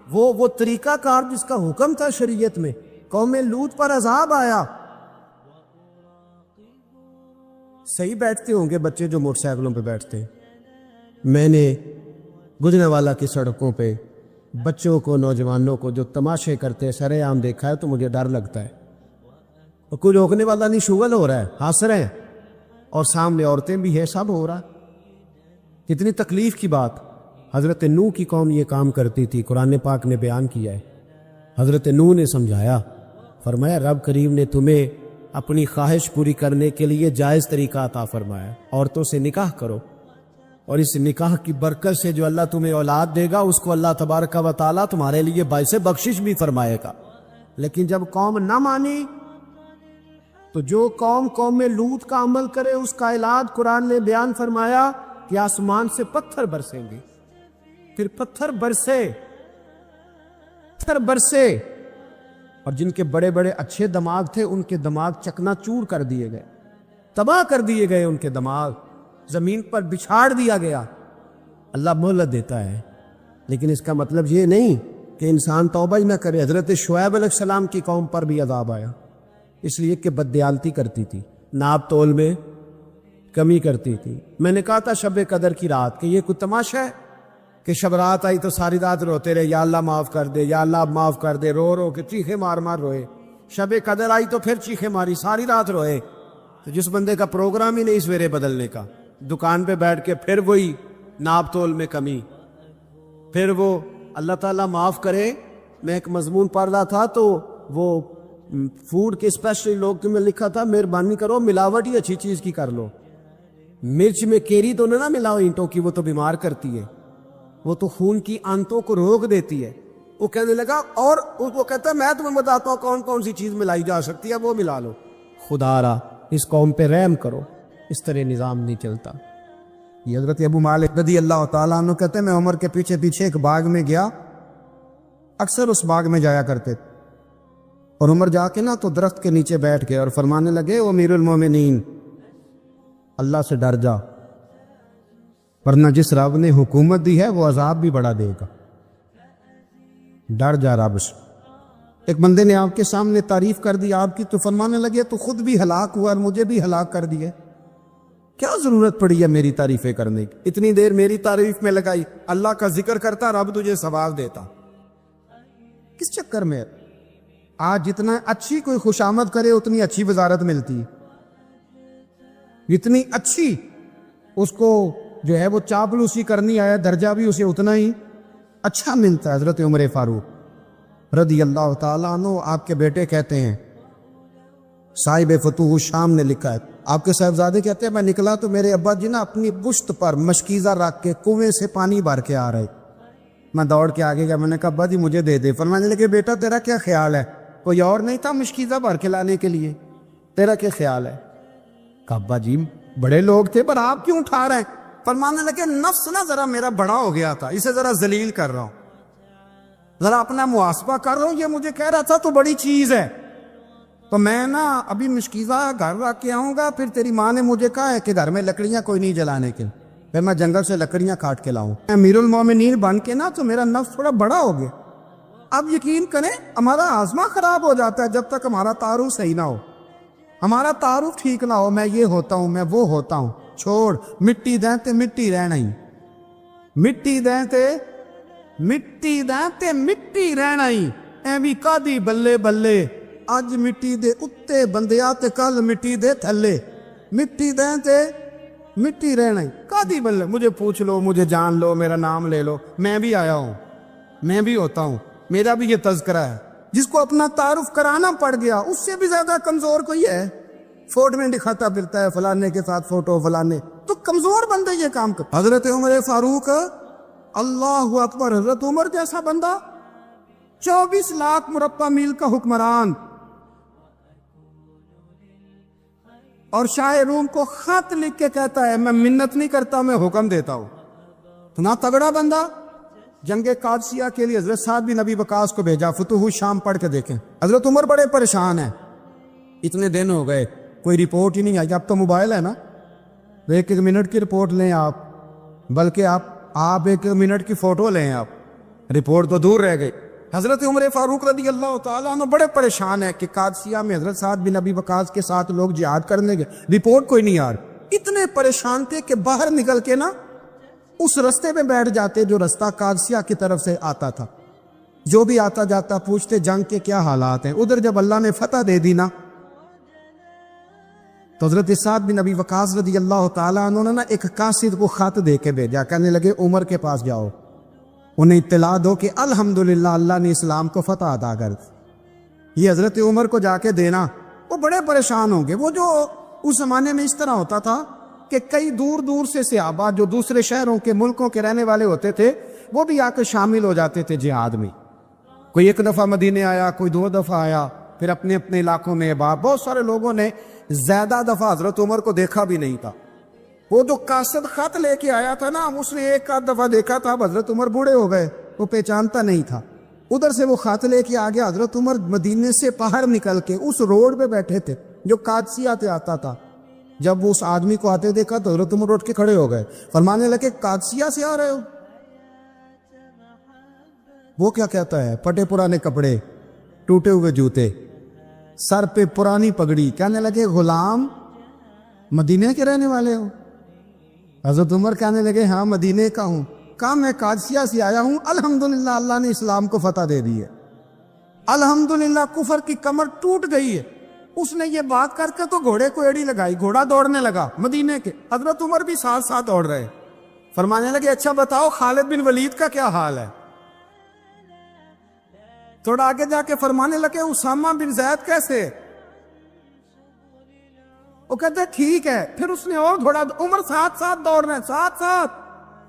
[SPEAKER 1] وہ طریقہ کار جس کا حکم تھا شریعت میں, قوم لوط پر عذاب آیا. صحیح بیٹھتے ہوں گے بچے جو موٹر سائیکلوں پہ بیٹھتے. میں نے گجرانوالہ کی سڑکوں پہ بچوں کو, نوجوانوں کو جو تماشے کرتے سر عام دیکھا ہے تو مجھے ڈر لگتا ہے. اور کوئی روکنے والا نہیں, شغل ہو رہا ہے, ہنس رہے ہیں, اور سامنے عورتیں بھی ہیں, سب ہو رہا. کتنی تکلیف کی بات. حضرت نوح کی قوم یہ کام کرتی تھی, قرآن پاک نے بیان کیا ہے. حضرت نوح نے سمجھایا, فرمایا رب کریم نے تمہیں اپنی خواہش پوری کرنے کے لیے جائز طریقہ عطا فرمایا, عورتوں سے نکاح کرو, اور اس نکاح کی برکت سے جو اللہ تمہیں اولاد دے گا اس کو اللہ تبارک و تعالیٰ تمہارے لیے باعث بخشش بھی فرمائے گا. لیکن جب قوم نہ مانی تو جو قوم لوط کا عمل کرے اس کا علاج قرآن نے بیان فرمایا کہ آسمان سے پتھر برسیں گے. پھر پتھر برسے, اور جن کے بڑے بڑے اچھے دماغ تھے ان کے دماغ چکنا چور کر دیے گئے, تباہ کر دیے گئے, ان کے دماغ زمین پر بچھاڑ دیا گیا. اللہ مہلت دیتا ہے, لیکن اس کا مطلب یہ نہیں کہ انسان توبہ ہی نہ کرے. حضرت شعیب علیہ السلام کی قوم پر بھی عذاب آیا, اس لیے کہ بددیانتی کرتی تھی, ناپ تول میں کمی کرتی تھی. میں نے کہا تھا شب قدر کی رات کہ یہ کوئی تماشا ہے کہ شب رات آئی تو ساری رات روتے رہے, یا اللہ معاف کر دے, یا اللہ معاف کر دے, رو رو کے چیخے مار مار روئے. شب قدر آئی تو پھر چیخے ماری, ساری رات روئے. تو جس بندے کا پروگرام ہی نہیں سویرے بدلنے کا, دکان پہ بیٹھ کے پھر وہی ناپ تول میں کمی, پھر وہ اللہ تعالیٰ معاف کرے. میں ایک مضمون پڑھ رہا تھا تو وہ فوڈ کے اسپیشل لوگ میں لکھا تھا مہربانی کرو ملاوٹ ہی اچھی چیز کی کر لو, مرچ میں کیری تو نہ ملاؤ اینٹوں کی, وہ تو بیمار کرتی ہے. وہ تو خون کی آنتوں کو روک دیتی ہے. وہ کہنے لگا اور وہ کہتا ہے میں تمہیں بتاتا ہوں کون کون سی چیز ملائی جا سکتی ہے, وہ ملا لو. خدا را اس قوم پہ رحم کرو, اس طرح نظام نہیں چلتا. یہ حضرت ابو مالک رضی اللہ تعالیٰ عنہ کہتے ہیں میں عمر کے پیچھے پیچھے ایک باغ میں گیا, اکثر اس باغ میں جایا کرتے تھے, اور عمر جا کے نا تو درخت کے نیچے بیٹھ گئے اور فرمانے لگے او امیر المومنین اللہ سے ڈر جا, ورنہ جس رب نے حکومت دی ہے وہ عذاب بھی بڑا دے گا, ڈر جا رب سے. ایک بندے نے آپ کے سامنے تعریف کر دی آپ کی, تو فرمانے لگے تو خود بھی ہلاک ہوا اور مجھے بھی ہلاک کر دیا, کیا ضرورت پڑی ہے میری تعریفیں کرنے کی, اتنی دیر میری تعریف میں لگائی, اللہ کا ذکر کرتا رب تجھے ثواب دیتا. کس چکر میں آج جتنا اچھی کوئی خوشامد کرے اتنی اچھی وزارت ملتی, جتنی اچھی اس کو جو ہے وہ چاپلوسی کرنی آیا درجہ بھی اسے اتنا ہی اچھا ملتا ہے. حضرت عمر فاروق رضی اللہ تعالیٰ عنہ آپ کے بیٹے کہتے ہیں, صاحب فتوح الشام نے لکھا ہے, آپ کے صاحبزادے کہتے ہیں میں نکلا تو میرے ابا جی نا اپنی پشت پر مشکیزہ رکھ کے کنویں سے پانی بھر کے آ رہے. میں دوڑ کے آگے گیا, میں نے کہا ابا جی مجھے دے دے. فرمانے لگے بیٹا تیرا کیا خیال ہے, کوئی اور نہیں تھا مشکیزہ بھر کے لانے کے لیے, تیرا کیا خیال ہے؟ کہا ابا جی بڑے لوگ تھے پر آپ کیوں اٹھا رہے ہیں؟ فرمانے لگے نفس نا ذرا میرا بڑا ہو گیا تھا, اسے ذرا ذلیل کر رہا ہوں, ذرا اپنا محاسبہ کر رہا ہوں. یہ مجھے کہہ رہا تھا تو بڑی چیز ہے, تو میں نا ابھی مشکیزہ گھر رکھ کے آؤں گا, پھر تیری ماں نے مجھے کہا ہے کہ گھر میں لکڑیاں کوئی نہیں جلانے کے, پھر میں جنگل سے لکڑیاں کاٹ کے لاؤں. امیر المومنین بن کے نا تو میرا نفس تھوڑا بڑا ہو گیا. اب یقین کریں ہمارا ہاضمہ خراب ہو جاتا ہے جب تک ہمارا تعارف صحیح نہ ہو, ہمارا تعارف ٹھیک نہ ہو. میں یہ ہوتا ہوں, میں وہ ہوتا ہوں, چھوڑ مٹی دیں تے مٹی رہنا ہی, مٹی دیں تے مٹی دیں تے مٹی رہنا ہی. ایویں کادی بلے بلے اج مٹی دے اتے بندیا تے کل مٹی دے تھلے, مٹی دیں تے مٹی رہنا ہی کادی بلے. مجھے پوچھ لو, مجھے جان لو, میرا نام لے لو, میں بھی آیا ہوں, میں بھی ہوتا ہوں, میرا بھی یہ تذکرہ ہے. جس کو اپنا تعارف کرانا پڑ گیا اس سے بھی زیادہ کمزور کوئی ہے؟ فوٹو میں دکھاتا پھرتا ہے فلانے کے ساتھ فوٹو, فلانے تو کمزور بندے یہ کام کر. حضرت عمر فاروق اللہ اکبر, حضرت عمر جیسا بندہ 24 لاکھ مربع میل کا حکمران, اور شاہ روم کو خط لکھ کے کہتا ہے میں منت نہیں کرتا میں حکم دیتا ہوں. اتنا تگڑا بندہ. جنگ قادسیہ کے لیے حضرت سعد بن ابی وقاص کو بھیجا, فتوح الشام پڑھ کے دیکھیں. حضرت عمر بڑے پریشان ہیں, اتنے دن ہو گئے کوئی رپورٹ ہی نہیں آئی. اب تو موبائل ہے نا, ایک ایک منٹ کی رپورٹ لیں آپ, بلکہ آپ ایک منٹ کی فوٹو لیں, آپ رپورٹ تو دور رہ گئی. حضرت عمر فاروق رضی اللہ تعالیٰ عنہ بڑے پریشان ہیں کہ قادسیہ میں حضرت سعد بن ابی وقاص کے ساتھ لوگ جہاد کرنے گئے, رپورٹ کوئی نہیں آ رہی. اتنے پریشان تھے کہ باہر نکل کے نا اس رستے میں بیٹھ جاتے جو رستہ قادسیہ کی طرف سے آتا تھا. جو بھی آتا جاتا پوچھتے جنگ کے کیا حالات ہیں. ادھر جب اللہ نے فتح دے دی نا تو حضرت سعد بن ابی وقاص رضی اللہ تعالیٰ عنہ نے نا ایک قاصد کو خط دے کے بھیجا, کہنے لگے عمر کے پاس جاؤ, انہیں اطلاع دو کہ الحمدللہ اللہ نے اسلام کو فتح عطا کر دی. یہ حضرت عمر کو جا کے دینا. وہ بڑے پریشان ہوں گے. وہ جو اس زمانے میں اس طرح ہوتا تھا کہ کئی دور دور سے صحابہ جو دوسرے شہروں کے ملکوں کے رہنے والے ہوتے تھے وہ بھی آ کے شامل ہو جاتے تھے جہاد میں. کوئی ایک دفعہ مدینے آیا, کوئی 2 دفعہ آیا, پھر اپنے اپنے علاقوں میں. بہت سارے لوگوں نے زیادہ دفعہ حضرت عمر کو دیکھا بھی نہیں تھا. وہ جو قاصد خط لے کے آیا تھا نا, اس نے ایک آدھ دفعہ دیکھا تھا. حضرت عمر بوڑھے ہو گئے, وہ پہچانتا نہیں تھا. ادھر سے وہ خط لے کے آ گیا. حضرت عمر مدینے سے باہر نکل کے اس روڈ پہ بیٹھے تھے جو قادسیہ سے آتا تھا. جب وہ اس آدمی کو آتے دیکھا تو حضرت عمر اٹھ کے کھڑے ہو گئے, فرمانے لگے قادسیہ سے آ رہے ہو؟ وہ کیا کہتا ہے, پٹے پرانے کپڑے, ٹوٹے ہوئے جوتے, سر پہ پرانی پگڑی. کہنے لگے غلام مدینے کے رہنے والے ہو؟ حضرت عمر کہنے لگے ہاں مدینے کا ہوں. کہا میں قادسیہ سے آیا ہوں, الحمدللہ اللہ نے اسلام کو فتح دے دی ہے, الحمدللہ کفر کی کمر ٹوٹ گئی ہے. اس نے یہ بات کر کے تو گھوڑے کو ایڑی لگائی, گھوڑا دوڑنے لگا مدینے کے. حضرت عمر بھی ساتھ ساتھ دوڑ رہے. فرمانے لگے اچھا بتاؤ خالد بن ولید کا کیا حال ہے؟ تھوڑا آگے جا کے فرمانے لگے اسامہ بن زید کیسے؟ وہ کہتے ٹھیک ہے. پھر اس نے اور تھوڑا, عمر ساتھ ساتھ دوڑ رہے ہیں, ساتھ ساتھ.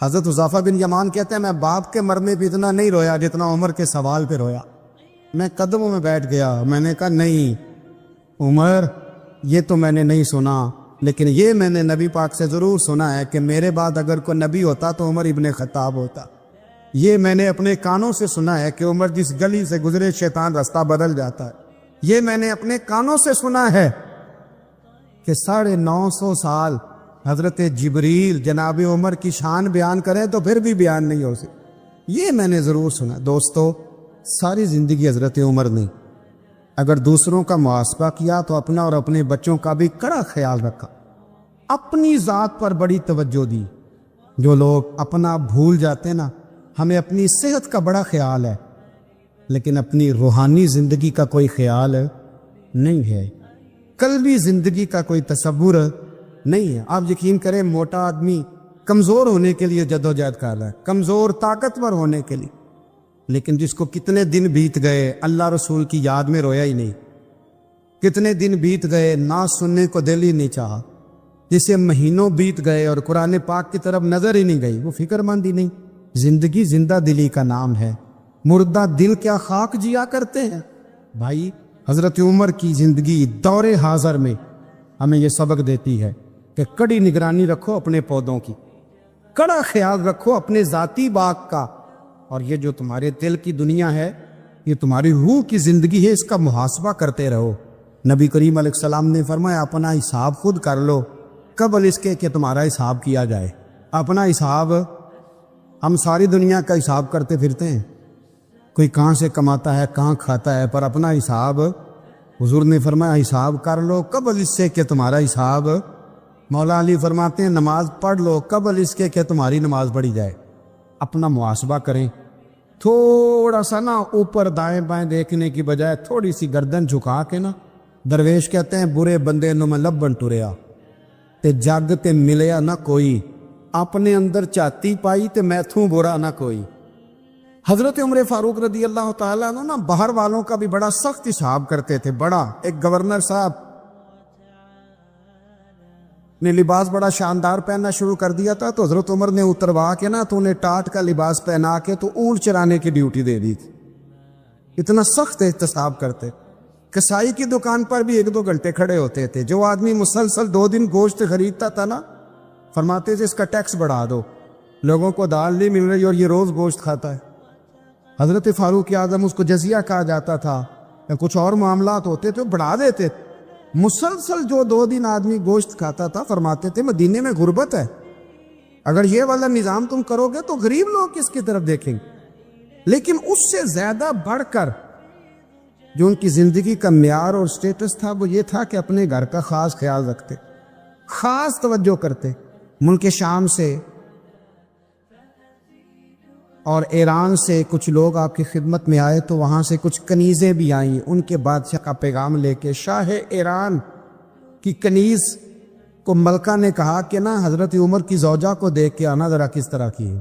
[SPEAKER 1] حضرت حذیفہ بن یمان کہتے ہیں میں باپ کے مرنے پہ اتنا نہیں رویا جتنا عمر کے سوال پہ رویا. میں قدموں میں بیٹھ گیا. میں نے کہا نہیں عمر، یہ تو میں نے نہیں سنا، لیکن یہ میں نے نبی پاک سے ضرور سنا ہے کہ میرے بعد اگر کوئی نبی ہوتا تو عمر ابن خطاب ہوتا. یہ میں نے اپنے کانوں سے سنا ہے کہ عمر جس گلی سے گزرے شیطان رستہ بدل جاتا ہے. یہ میں نے اپنے کانوں سے سنا ہے کہ 950 سال حضرت جبریل جناب عمر کی شان بیان کریں تو پھر بھی بیان نہیں ہو سکے. یہ میں نے ضرور سنا. دوستو، ساری زندگی حضرت عمر نے اگر دوسروں کا محاسبہ کیا تو اپنا اور اپنے بچوں کا بھی کڑا خیال رکھا. اپنی ذات پر بڑی توجہ دی. جو لوگ اپنا بھول جاتے نا، ہمیں اپنی صحت کا بڑا خیال ہے لیکن اپنی روحانی زندگی کا کوئی خیال نہیں ہے، قلبی زندگی کا کوئی تصور نہیں ہے. آپ یقین کریں، موٹا آدمی کمزور ہونے کے لیے جدوجہد کر رہا ہے، کمزور طاقتور ہونے کے لیے، لیکن جس کو کتنے دن بیت گئے اللہ رسول کی یاد میں رویا ہی نہیں، کتنے دن بیت گئے نہ سننے کو دل ہی نہیں چاہا، جسے مہینوں بیت گئے اور قرآن پاک کی طرف نظر ہی نہیں گئی، وہ فکر مند ہی نہیں. زندگی زندہ دلی کا نام ہے، مردہ دل کیا خاک جیا کرتے ہیں. بھائی، حضرت عمر کی زندگی دور حاضر میں ہمیں یہ سبق دیتی ہے کہ کڑی نگرانی رکھو اپنے پودوں کی، کڑا خیال رکھو اپنے ذاتی باغ کا، اور یہ جو تمہارے دل کی دنیا ہے، یہ تمہاری روح کی زندگی ہے، اس کا محاسبہ کرتے رہو. نبی کریم علیہ السلام نے فرمایا اپنا حساب خود کر لو قبل اس کے کہ تمہارا حساب کیا جائے. اپنا حساب، ہم ساری دنیا کا حساب کرتے پھرتے ہیں، کوئی کہاں سے کماتا ہے کہاں کھاتا ہے، پر اپنا حساب حضور نے فرمایا حساب کر لو قبل اس سے کہ تمہارا حساب. مولا علی فرماتے ہیں نماز پڑھ لو قبل اس کے کہ تمہاری نماز پڑھی جائے. اپنا محاسبہ کریں، تھوڑا سا نا اوپر دائیں بائیں دیکھنے کی بجائے تھوڑی سی گردن جھکا کے نا. درویش کہتے ہیں برے بندے نو میں لبن ٹریا تے جگ تے ملیا نہ کوئی، اپنے اندر چاتی پائی تے میتھوں برا نہ کوئی. حضرت عمر فاروق رضی اللہ تعالیٰ عنہ نا باہر والوں کا بھی بڑا سخت حساب کرتے تھے. بڑا ایک گورنر صاحب نے لباس بڑا شاندار پہننا شروع کر دیا تھا تو حضرت عمر نے اتروا کے نا تو انہیں ٹاٹ کا لباس پہنا کے تو اونٹ چرانے کی ڈیوٹی دے دی تھی. اتنا سخت احتساب کرتے. کسائی کی دکان پر بھی 1-2 گھنٹے کھڑے ہوتے تھے. جو آدمی مسلسل 2 دن گوشت خریدتا تھا نا، فرماتے تھے اس کا ٹیکس بڑھا دو، لوگوں کو دال نہیں مل رہی اور یہ روز گوشت کھاتا ہے. حضرت فاروق اعظم، اس کو جزیہ کہا جاتا تھا، یا کچھ اور معاملات ہوتے تھے بڑھا دیتے. مسلسل جو 2 دن آدمی گوشت کھاتا تھا، فرماتے تھے مدینے میں غربت ہے، اگر یہ والا نظام تم کرو گے تو غریب لوگ کس کی طرف دیکھیں گے. لیکن اس سے زیادہ بڑھ کر جو ان کی زندگی کا معیار اور سٹیٹس تھا وہ یہ تھا کہ اپنے گھر کا خاص خیال رکھتے، خاص توجہ کرتے. ملک شام سے اور ایران سے کچھ لوگ آپ کی خدمت میں آئے تو وہاں سے کچھ کنیزیں بھی آئیں ان کے بادشاہ کا پیغام لے کے. شاہ ایران کی کنیز کو ملکہ نے کہا کہ نا حضرت عمر کی زوجہ کو دیکھ کے آنا ذرا کس طرح کی ہے.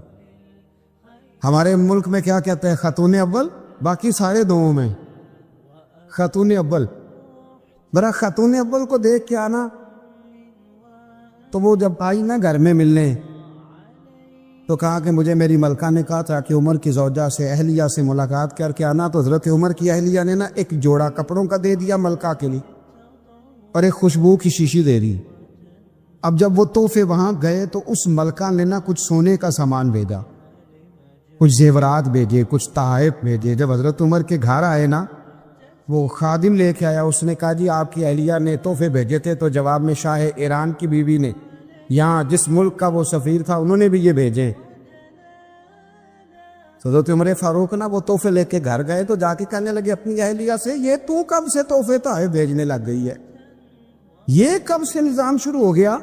[SPEAKER 1] ہمارے ملک میں کیا کہتے ہیں خاتون اول، باقی سارے دوؤں میں خاتون اول. ذرا خاتون اول کو دیکھ کے آنا. تو وہ جب آئی نا گھر میں ملنے تو کہا کہ مجھے میری ملکہ نے کہا تھا کہ عمر کی زوجہ سے اہلیہ سے ملاقات کر کے آنا. تو حضرت عمر کی اہلیہ نے نا ایک جوڑا کپڑوں کا دے دیا ملکہ کے لیے اور ایک خوشبو کی شیشی دے دی. اب جب وہ تحفے وہاں گئے تو اس ملکہ نے نا کچھ سونے کا سامان بھیجا، کچھ زیورات بھیجے، کچھ تحائف بھیجے. جب حضرت عمر کے گھر آئے نا وہ خادم لے کے آیا، اس نے کہا جی آپ کی اہلیہ نے تحفے بھیجے تھے. تو جواب میں شاہ ایران کی بیوی نے، یہاں جس ملک کا وہ سفیر تھا انہوں نے بھی یہ بھیجے. حضرت عمر فاروق نا وہ تحفے لے کے گھر گئے تو جا کے کہنے لگے اپنی اہلیہ سے یہ تو کب سے تحفے تحائف بھیجنے لگ گئی ہے، یہ کب سے نظام شروع ہو گیا؟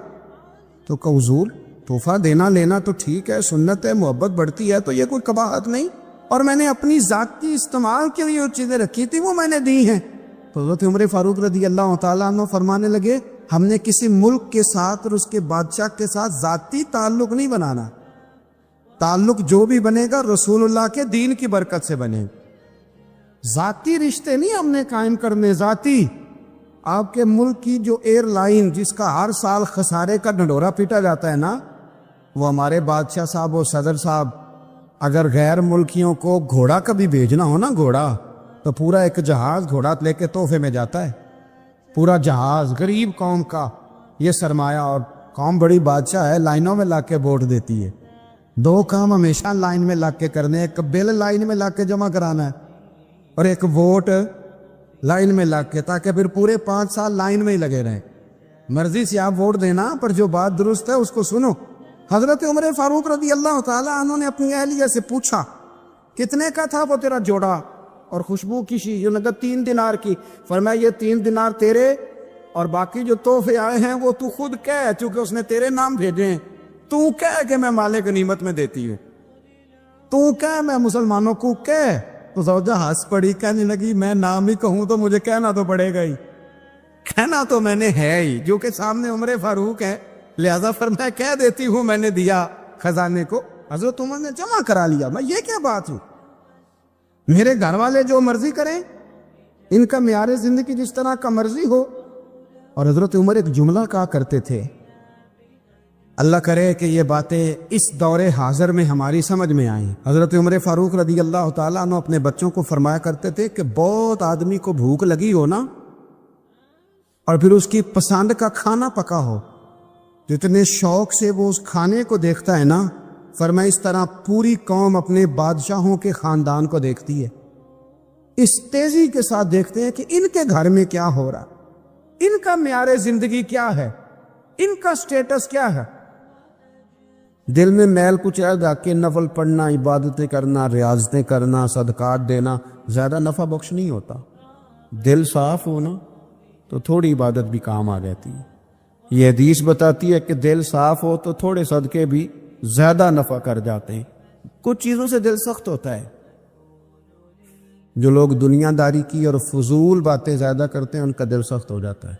[SPEAKER 1] تو کہ حضور تحفہ دینا لینا تو ٹھیک ہے، سنت ہے، محبت بڑھتی ہے، تو یہ کوئی قباحت نہیں، اور میں نے اپنی ذاتی استعمال کے لیے جو چیزیں رکھی تھی وہ میں نے دی ہیں. تو حضرت عمر فاروق رضی اللہ تعالیٰ عنہ فرمانے لگے ہم نے کسی ملک کے ساتھ اور اس کے بادشاہ کے ساتھ ذاتی تعلق نہیں بنانا. تعلق جو بھی بنے گا رسول اللہ کے دین کی برکت سے بنے. ذاتی رشتے نہیں ہم نے قائم کرنے. ذاتی آپ کے ملک کی جو ایئر لائن جس کا ہر سال خسارے کا ڈھنڈورا پیٹا جاتا ہے نا، وہ ہمارے بادشاہ صاحب و صدر صاحب اگر غیر ملکیوں کو گھوڑا کبھی بھیجنا ہو نا، گھوڑا، تو پورا ایک جہاز گھوڑا لے کے تحفے میں جاتا ہے، پورا جہاز غریب قوم کا یہ سرمایہ، اور قوم بڑی بادشاہ ہے، لائنوں میں لگ کے ووٹ دیتی ہے۔ دو کام ہمیشہ لائن میں لگ کے کرنے، ایک بل لائن میں لگ کے جمع کرانا ہے اور ایک ووٹ لائن میں لگ کے، تاکہ پھر پورے 5 سال لائن میں ہی لگے رہیں۔ مرضی سے آپ ووٹ دینا، پر جو بات درست ہے اس کو سنو۔ حضرت عمر فاروق رضی اللہ تعالیٰ عنہ نے اپنی اہلیہ سے پوچھا کتنے کا تھا وہ تیرا جوڑا اور خوشبو کی شیشی؟ جو 3 دینار کی۔ فرمایا یہ 3 دینار تیرے اور باقی جو تحفے آئے ہیں وہ تو خود کہہ، چونکہ اس نے تیرے نام بھیجے ہیں، تو کہہ کہ میں مال غنیمت میں دیتی ہوں، تو کہہ میں مسلمانوں کو کہہ۔ تو زوجہ ہنس پڑی، کہنے لگی میں نام ہی کہوں تو مجھے کہنا تو پڑے گا ہی، کہنا تو میں نے ہے ہی، جو کہ سامنے عمر فاروق ہے، لہذا فرمایا کہہ دیتی ہوں میں نے دیا خزانے کو۔ حضرت عمر نے جمع کرا لیا۔ میں یہ کیا بات ہوں، میرے گھر والے جو مرضی کریں، ان کا معیار زندگی جس طرح کا مرضی ہو۔ اور حضرت عمر ایک جملہ کہا کرتے تھے، اللہ کرے کہ یہ باتیں اس دور حاضر میں ہماری سمجھ میں آئیں۔ حضرت عمر فاروق رضی اللہ تعالیٰ عنہ اپنے بچوں کو فرمایا کرتے تھے کہ بہت آدمی کو بھوک لگی ہو نا، اور پھر اس کی پسند کا کھانا پکا ہو، جتنے شوق سے وہ اس کھانے کو دیکھتا ہے نا، فرمایا اس طرح پوری قوم اپنے بادشاہوں کے خاندان کو دیکھتی ہے، اس تیزی کے ساتھ دیکھتے ہیں کہ ان کے گھر میں کیا ہو رہا، ان کا معیار زندگی کیا ہے، ان کا سٹیٹس کیا ہے۔ دل میں میل کچھ رہ کے نفل پڑھنا، عبادتیں کرنا، ریاضتیں کرنا، صدقات دینا زیادہ نفع بخش نہیں ہوتا۔ دل صاف ہونا تو تھوڑی عبادت بھی کام آ جاتی ہے۔ یہ حدیث بتاتی ہے کہ دل صاف ہو تو تھوڑے صدقے بھی زیادہ نفع کر جاتے ہیں۔ کچھ چیزوں سے دل سخت ہوتا ہے، جو لوگ دنیا داری کی اور فضول باتیں زیادہ کرتے ہیں ان کا دل سخت ہو جاتا ہے،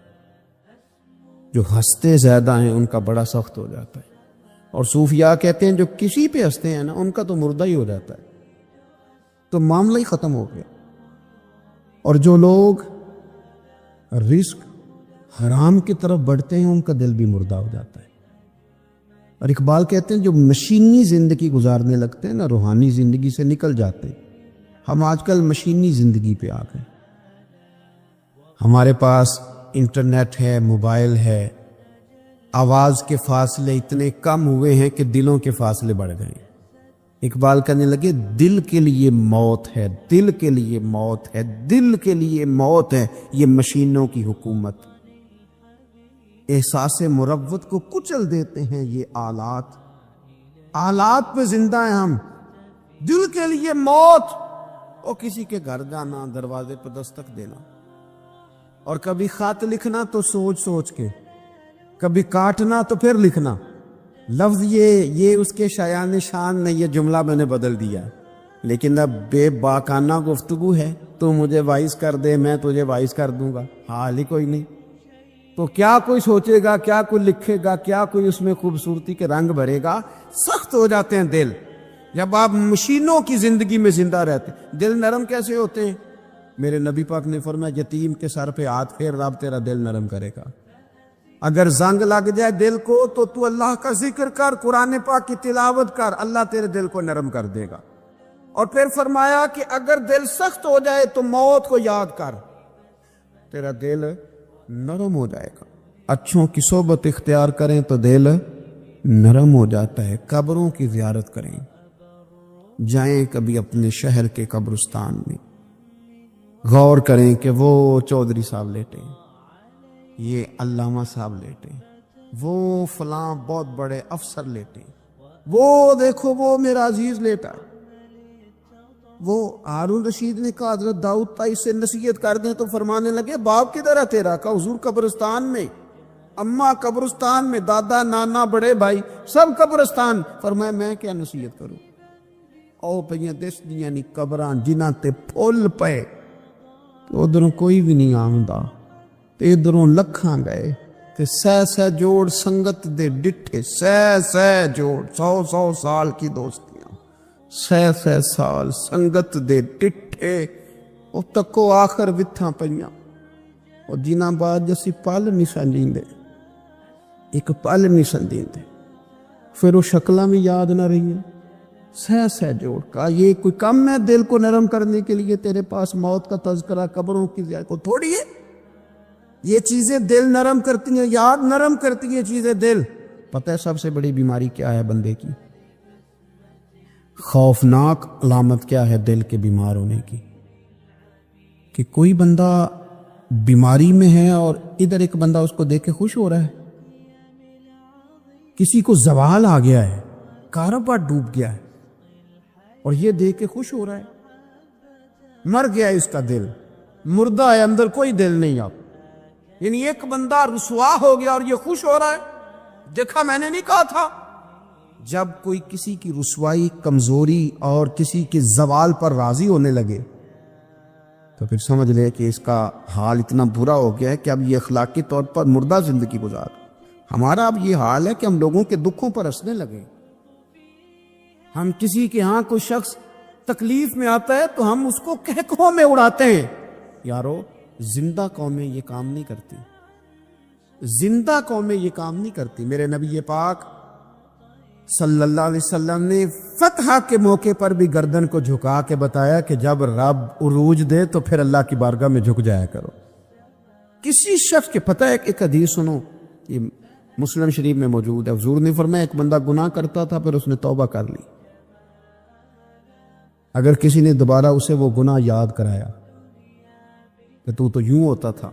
[SPEAKER 1] جو ہنستے زیادہ ہیں ان کا بڑا سخت ہو جاتا ہے، اور صوفیاء کہتے ہیں جو کسی پہ ہنستے ہیں نا ان کا تو مردہ ہی ہو جاتا ہے، تو معاملہ ہی ختم ہو گیا۔ اور جو لوگ رزق حرام کی طرف بڑھتے ہیں ان کا دل بھی مردہ ہو جاتا ہے۔ اور اقبال کہتے ہیں جو مشینی زندگی گزارنے لگتے ہیں نا، روحانی زندگی سے نکل جاتے ہیں۔ ہم آج کل مشینی زندگی پہ آ گئے، ہمارے پاس انٹرنیٹ ہے، موبائل ہے، آواز کے فاصلے اتنے کم ہوئے ہیں کہ دلوں کے فاصلے بڑھ گئے۔ اقبال کہنے لگے دل کے لیے موت ہے، دل کے لیے موت ہے، دل کے لیے موت ہے یہ مشینوں کی حکومت۔ احساس مروت کو کچل دیتے ہیں یہ آلات، آلات پہ زندہ ہیں ہم۔ دل کے لیے موت، اور کسی کے گھر جانا، دروازے پہ دستک دینا، اور کبھی خط لکھنا تو سوچ سوچ کے، کبھی کاٹنا تو پھر لکھنا۔ لفظ یہ اس کے شایان شان نے یہ جملہ میں نے بدل دیا، لیکن اب بے باکانہ گفتگو ہے، تو مجھے وائس کر دے، میں تجھے وائس کر دوں گا، حال ہی کوئی نہیں۔ تو کیا کوئی سوچے گا، کیا کوئی لکھے گا، کیا کوئی اس میں خوبصورتی کے رنگ بھرے گا؟ سخت ہو جاتے ہیں دل جب آپ مشینوں کی زندگی میں زندہ رہتے ہیں۔ دل نرم کیسے ہوتے ہیں؟ میرے نبی پاک نے فرمایا یتیم کے سر پہ ہاتھ پھیر، رب تیرا دل نرم کرے گا۔ اگر زنگ لگ جائے دل کو تو اللہ کا ذکر کر، قرآن پاک کی تلاوت کر، اللہ تیرے دل کو نرم کر دے گا۔ اور پھر فرمایا کہ اگر دل سخت ہو جائے تو موت کو یاد کر، تیرا دل نرم ہو جائے گا۔ اچھوں کی صحبت اختیار کریں تو دل نرم ہو جاتا ہے۔ قبروں کی زیارت کریں، جائیں کبھی اپنے شہر کے قبرستان میں، غور کریں کہ وہ چودھری صاحب لیٹے، یہ علامہ صاحب لیٹے، وہ فلاں بہت بڑے افسر لیٹے، وہ دیکھو وہ میرا عزیز لیٹا ہے۔ وہ ہارون رشید نے کہا حضرت داؤد تائی سے نصیحت کر دیں، تو فرمانے لگے باپ کدھر ہے تیرا؟ کہا حضور قبرستان میں، اماں قبرستان میں، دادا نانا بڑے بھائی سب قبرستان۔ فرمایا میں کیا نصیحت کروں؟ او پہ دس دیاں نی قبراں جنہاں تے پھول پے، تو ادھروں کوئی بھی نہیں آمدا، تے ادھروں لکھاں گئے، تے سہ جوڑ سنگت دے ڈٹھے، سہ جوڑ 100 سال کی دوستیاں، سہ سال سنگت دے ڈٹھے، او تکو آخر وتھاں پئیاں، اور جنہاں بعد جسی پل نہیں سن لیندے، ایک پل نہیں سن لیندے۔ پھر وہ شکلیں بھی یاد نہ رہی ہیں، سہ جوڑ کا یہ کوئی کم ہے دل کو نرم کرنے کے لیے؟ تیرے پاس موت کا تذکرہ، قبروں کی زیارت کو تھوڑی ہے؟ یہ چیزیں دل نرم کرتی ہیں، یاد نرم کرتی ہیں چیزیں دل۔ پتہ ہے سب سے بڑی بیماری کیا ہے بندے کی؟ خوفناک علامت کیا ہے دل کے بیمار ہونے کی؟ کہ کوئی بندہ بیماری میں ہے اور ادھر ایک بندہ اس کو دیکھ کے خوش ہو رہا ہے، کسی کو زوال آ گیا ہے، کاروبار ڈوب گیا ہے اور یہ دیکھ کے خوش ہو رہا ہے، مر گیا ہے اس کا دل، مردہ ہے، اندر کوئی دل نہیں۔ آپ یعنی ایک بندہ رسوا ہو گیا اور یہ خوش ہو رہا ہے، دیکھا میں نے نہیں کہا تھا؟ جب کوئی کسی کی رسوائی، کمزوری اور کسی کے زوال پر راضی ہونے لگے تو پھر سمجھ لے کہ اس کا حال اتنا برا ہو گیا ہے کہ اب یہ اخلاقی طور پر مردہ زندگی گزار۔ ہمارا اب یہ حال ہے کہ ہم لوگوں کے دکھوں پر ہنسنے لگے۔ ہم کسی کے ہاں کوئی شخص تکلیف میں آتا ہے تو ہم اس کو کہکہوں میں اڑاتے ہیں۔ یارو زندہ قومیں یہ کام نہیں کرتی، زندہ قومیں یہ کام نہیں کرتی۔ میرے نبی پاک صلی اللہ علیہ وسلم نے فتح کے موقع پر بھی گردن کو جھکا کے بتایا کہ جب رب عروج دے تو پھر اللہ کی بارگاہ میں جھک جایا کرو۔ کسی شخص کے پتہ ہے ایک حدیث سنو، یہ مسلم شریف میں موجود ہے، حضور نے فرمایا ایک بندہ گناہ کرتا تھا پھر اس نے توبہ کر لی، اگر کسی نے دوبارہ اسے وہ گناہ یاد کرایا کہ تو یوں ہوتا تھا،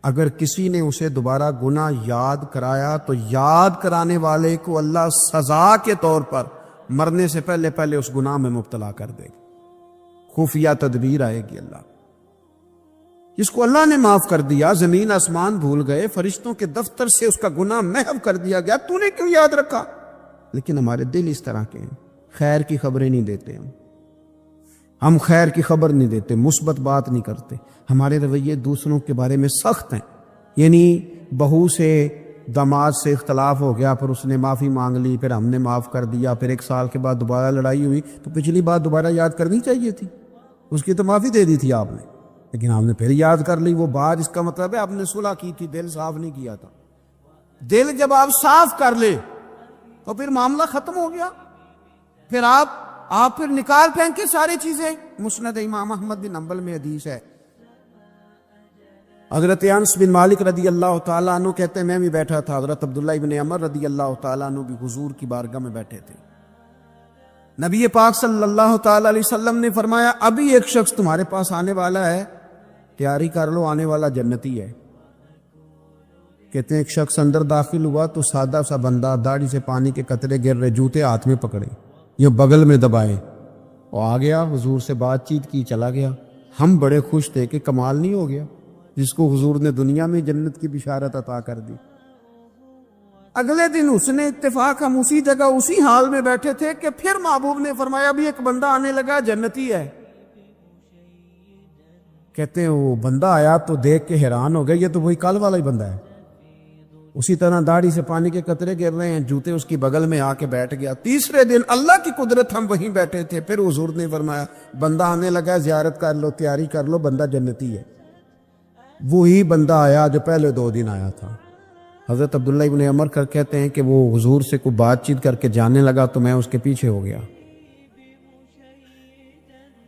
[SPEAKER 1] اگر کسی نے اسے دوبارہ گناہ یاد کرایا تو یاد کرانے والے کو اللہ سزا کے طور پر مرنے سے پہلے پہلے اس گناہ میں مبتلا کر دے گا، خفیہ تدبیر آئے گی۔ اللہ جس کو اللہ نے معاف کر دیا، زمین آسمان بھول گئے، فرشتوں کے دفتر سے اس کا گناہ محو کر دیا گیا، تو نے کیوں یاد رکھا؟ لیکن ہمارے دل اس طرح کے ہیں، خیر کی خبریں نہیں دیتے، ہم خیر کی خبر نہیں دیتے، مثبت بات نہیں کرتے، ہمارے رویے دوسروں کے بارے میں سخت ہیں۔ یعنی بہو سے داماد سے اختلاف ہو گیا، پھر اس نے معافی مانگ لی، پھر ہم نے معاف کر دیا، پھر ایک سال کے بعد دوبارہ لڑائی ہوئی تو پچھلی بات دوبارہ یاد کرنی چاہیے تھی، اس کی تو معافی دے دی تھی آپ نے، لیکن آپ نے پھر یاد کر لی وہ بات۔ اس کا مطلب ہے آپ نے صلح کی تھی، دل صاف نہیں کیا تھا۔ دل جب آپ صاف کر لے تو پھر معاملہ ختم ہو گیا، پھر آپ پھر نکال پھینکے ساری چیزیں۔ مسند امام احمد بن حنبل میں حدیث ہے، حضرت انس بن مالک رضی اللہ تعالیٰ عنہ کہتے ہیں میں بھی بیٹھا تھا، حضرت عبداللہ ابن عمر رضی اللہ تعالیٰ عنہ بھی حضور کی بارگاہ میں بیٹھے تھے۔ نبی پاک صلی اللہ تعالیٰ علیہ وسلم نے فرمایا ابھی ایک شخص تمہارے پاس آنے والا ہے، تیاری کر لو، آنے والا جنتی ہے۔ کہتے ہیں ایک شخص اندر داخل ہوا تو سادہ سا بندہ، داڑھی سے پانی کے قطرے گر رہے، جوتے ہاتھ میں پکڑے، یہ بغل میں دبائے، وہ آ گیا، حضور سے بات چیت کی، چلا گیا۔ ہم بڑے خوش تھے کہ کمال نہیں ہو گیا، جس کو حضور نے دنیا میں جنت کی بشارت عطا کر دی۔ اگلے دن اس نے اتفاق، ہم اسی جگہ اسی حال میں بیٹھے تھے کہ پھر محبوب نے فرمایا ابھی ایک بندہ آنے لگا، جنتی ہے۔ کہتے ہیں وہ بندہ آیا تو دیکھ کے حیران ہو گئے، یہ تو وہی کل والا ہی بندہ ہے، اسی طرح داڑھی سے پانی کے قطرے گر رہے ہیں، جوتے اس کی بغل میں آ کے بیٹھ گیا۔ تیسرے دن اللہ کی قدرت ہم وہیں بیٹھے تھے، پھر حضور نے فرمایا بندہ آنے لگا، زیارت کر لو، تیاری کر لو، بندہ جنتی ہے۔ وہی بندہ آیا جو پہلے 2 دن آیا تھا۔ حضرت عبداللہ ابن عمر کہتے ہیں کہ وہ حضور سے کوئی بات چیت کر کے جانے لگا تو میں اس کے پیچھے ہو گیا۔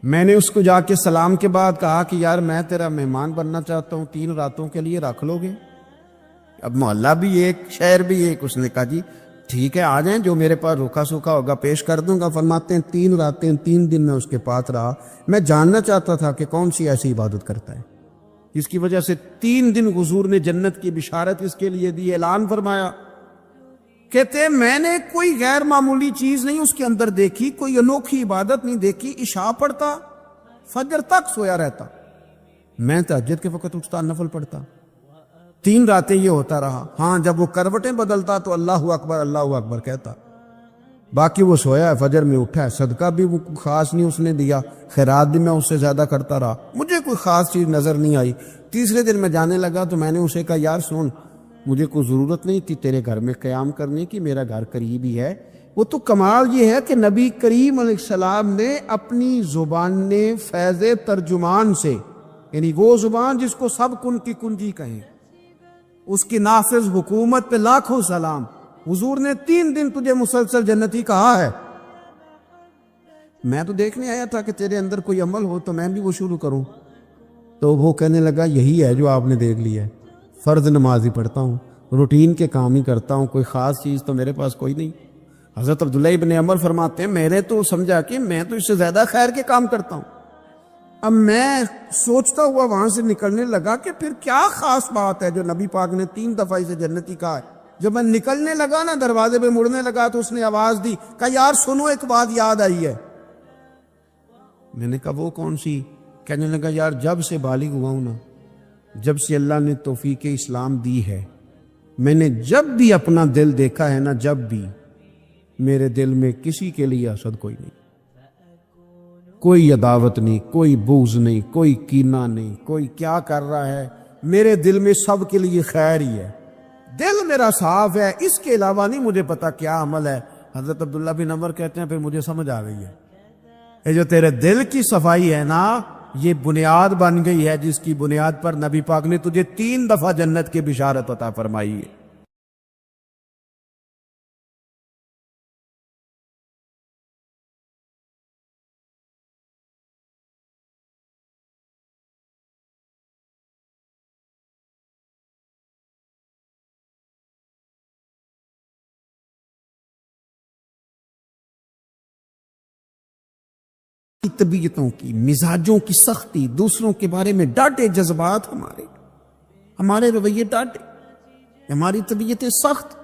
[SPEAKER 1] میں نے اس کو جا کے سلام کے بعد کہا کہ یار میں تیرا مہمان بننا چاہتا ہوں، 3 راتوں کے لیے رکھ لو گے؟ اب محلہ بھی ایک، شہر بھی ایک۔ اس نے کہا جی ٹھیک ہے آ جائیں، جو میرے پاس روکھا سوکھا ہوگا پیش کر دوں گا۔ فرماتے ہیں 3 راتیں 3 دن میں اس کے پاس رہا، میں جاننا چاہتا تھا کہ کون سی ایسی عبادت کرتا ہے جس کی وجہ سے 3 دن حضور نے جنت کی بشارت اس کے لیے دی، اعلان فرمایا۔ کہتے ہیں میں نے کوئی غیر معمولی چیز نہیں اس کے اندر دیکھی، کوئی انوکھی عبادت نہیں دیکھی، عشاء پڑھتا، فجر تک سویا رہتا، میں تہجد کے وقت اٹھتا، نفل پڑھتا، 3 راتیں یہ ہوتا رہا۔ ہاں جب وہ کروٹیں بدلتا تو اللہ اکبر کہتا، باقی وہ سویا ہے، فجر میں اٹھا ہے، صدقہ بھی وہ خاص نہیں اس نے دیا، خیرات بھی میں اس سے زیادہ کرتا رہا، مجھے کوئی خاص چیز نظر نہیں آئی۔ تیسرے دن میں جانے لگا تو میں نے اسے کہا یار سن، مجھے کوئی ضرورت نہیں تھی تیرے گھر میں قیام کرنے کی، میرا گھر قریب ہی ہے۔ وہ تو کمال یہ ہے کہ نبی کریم علیہ السلام نے اپنی زبان فیض ترجمان سے، یعنی وہ زبان جس کو سب کن کی کنجی کہیں، اس کی نافذ حکومت پہ لاکھوں سلام، حضور نے 3 دن تجھے مسلسل جنتی کہا ہے، میں تو دیکھنے آیا تھا کہ تیرے اندر کوئی عمل ہو تو میں بھی وہ شروع کروں۔ تو وہ کہنے لگا یہی ہے جو آپ نے دیکھ لیا ہے، فرض نماز ہی پڑھتا ہوں، روٹین کے کام ہی کرتا ہوں، کوئی خاص چیز تو میرے پاس کوئی نہیں۔ حضرت عبداللہ ابن عمر فرماتے ہیں میں نے تو سمجھا کہ میں تو اس سے زیادہ خیر کے کام کرتا ہوں۔ اب میں سوچتا ہوا وہاں سے نکلنے لگا کہ پھر کیا خاص بات ہے جو نبی پاک نے 3 دفعہ اسے جنتی کہا ہے۔ جب میں نکلنے لگا نا، دروازے پہ مڑنے لگا تو اس نے آواز دی، کہا یار سنو ایک بات یاد آئی ہے۔ میں نے کہا وہ کون سی؟ کہنے لگا یار جب سے بالغ ہوا ہوں نا، جب سے اللہ نے توفیق اسلام دی ہے، میں نے جب بھی اپنا دل دیکھا ہے نا، جب بھی میرے دل میں کسی کے لیے حسد کوئی نہیں، کوئی عداوت نہیں، کوئی بغض نہیں، کوئی کینہ نہیں، کوئی کیا کر رہا ہے، میرے دل میں سب کے لیے خیر ہی ہے، دل میرا صاف ہے، اس کے علاوہ نہیں مجھے پتا کیا عمل ہے۔ حضرت عبداللہ بن عمر کہتے ہیں پھر مجھے سمجھ آ گئی ہے، یہ جو تیرے دل کی صفائی ہے نا، یہ بنیاد بن گئی ہے جس کی بنیاد پر نبی پاک نے تجھے 3 دفعہ جنت کی بشارت عطا فرمائی ہے۔ طبیعتوں کی، مزاجوں کی سختی، دوسروں کے بارے میں ڈاٹے جذبات، ہمارے رویے ڈاٹے، ہماری طبیعتیں سخت۔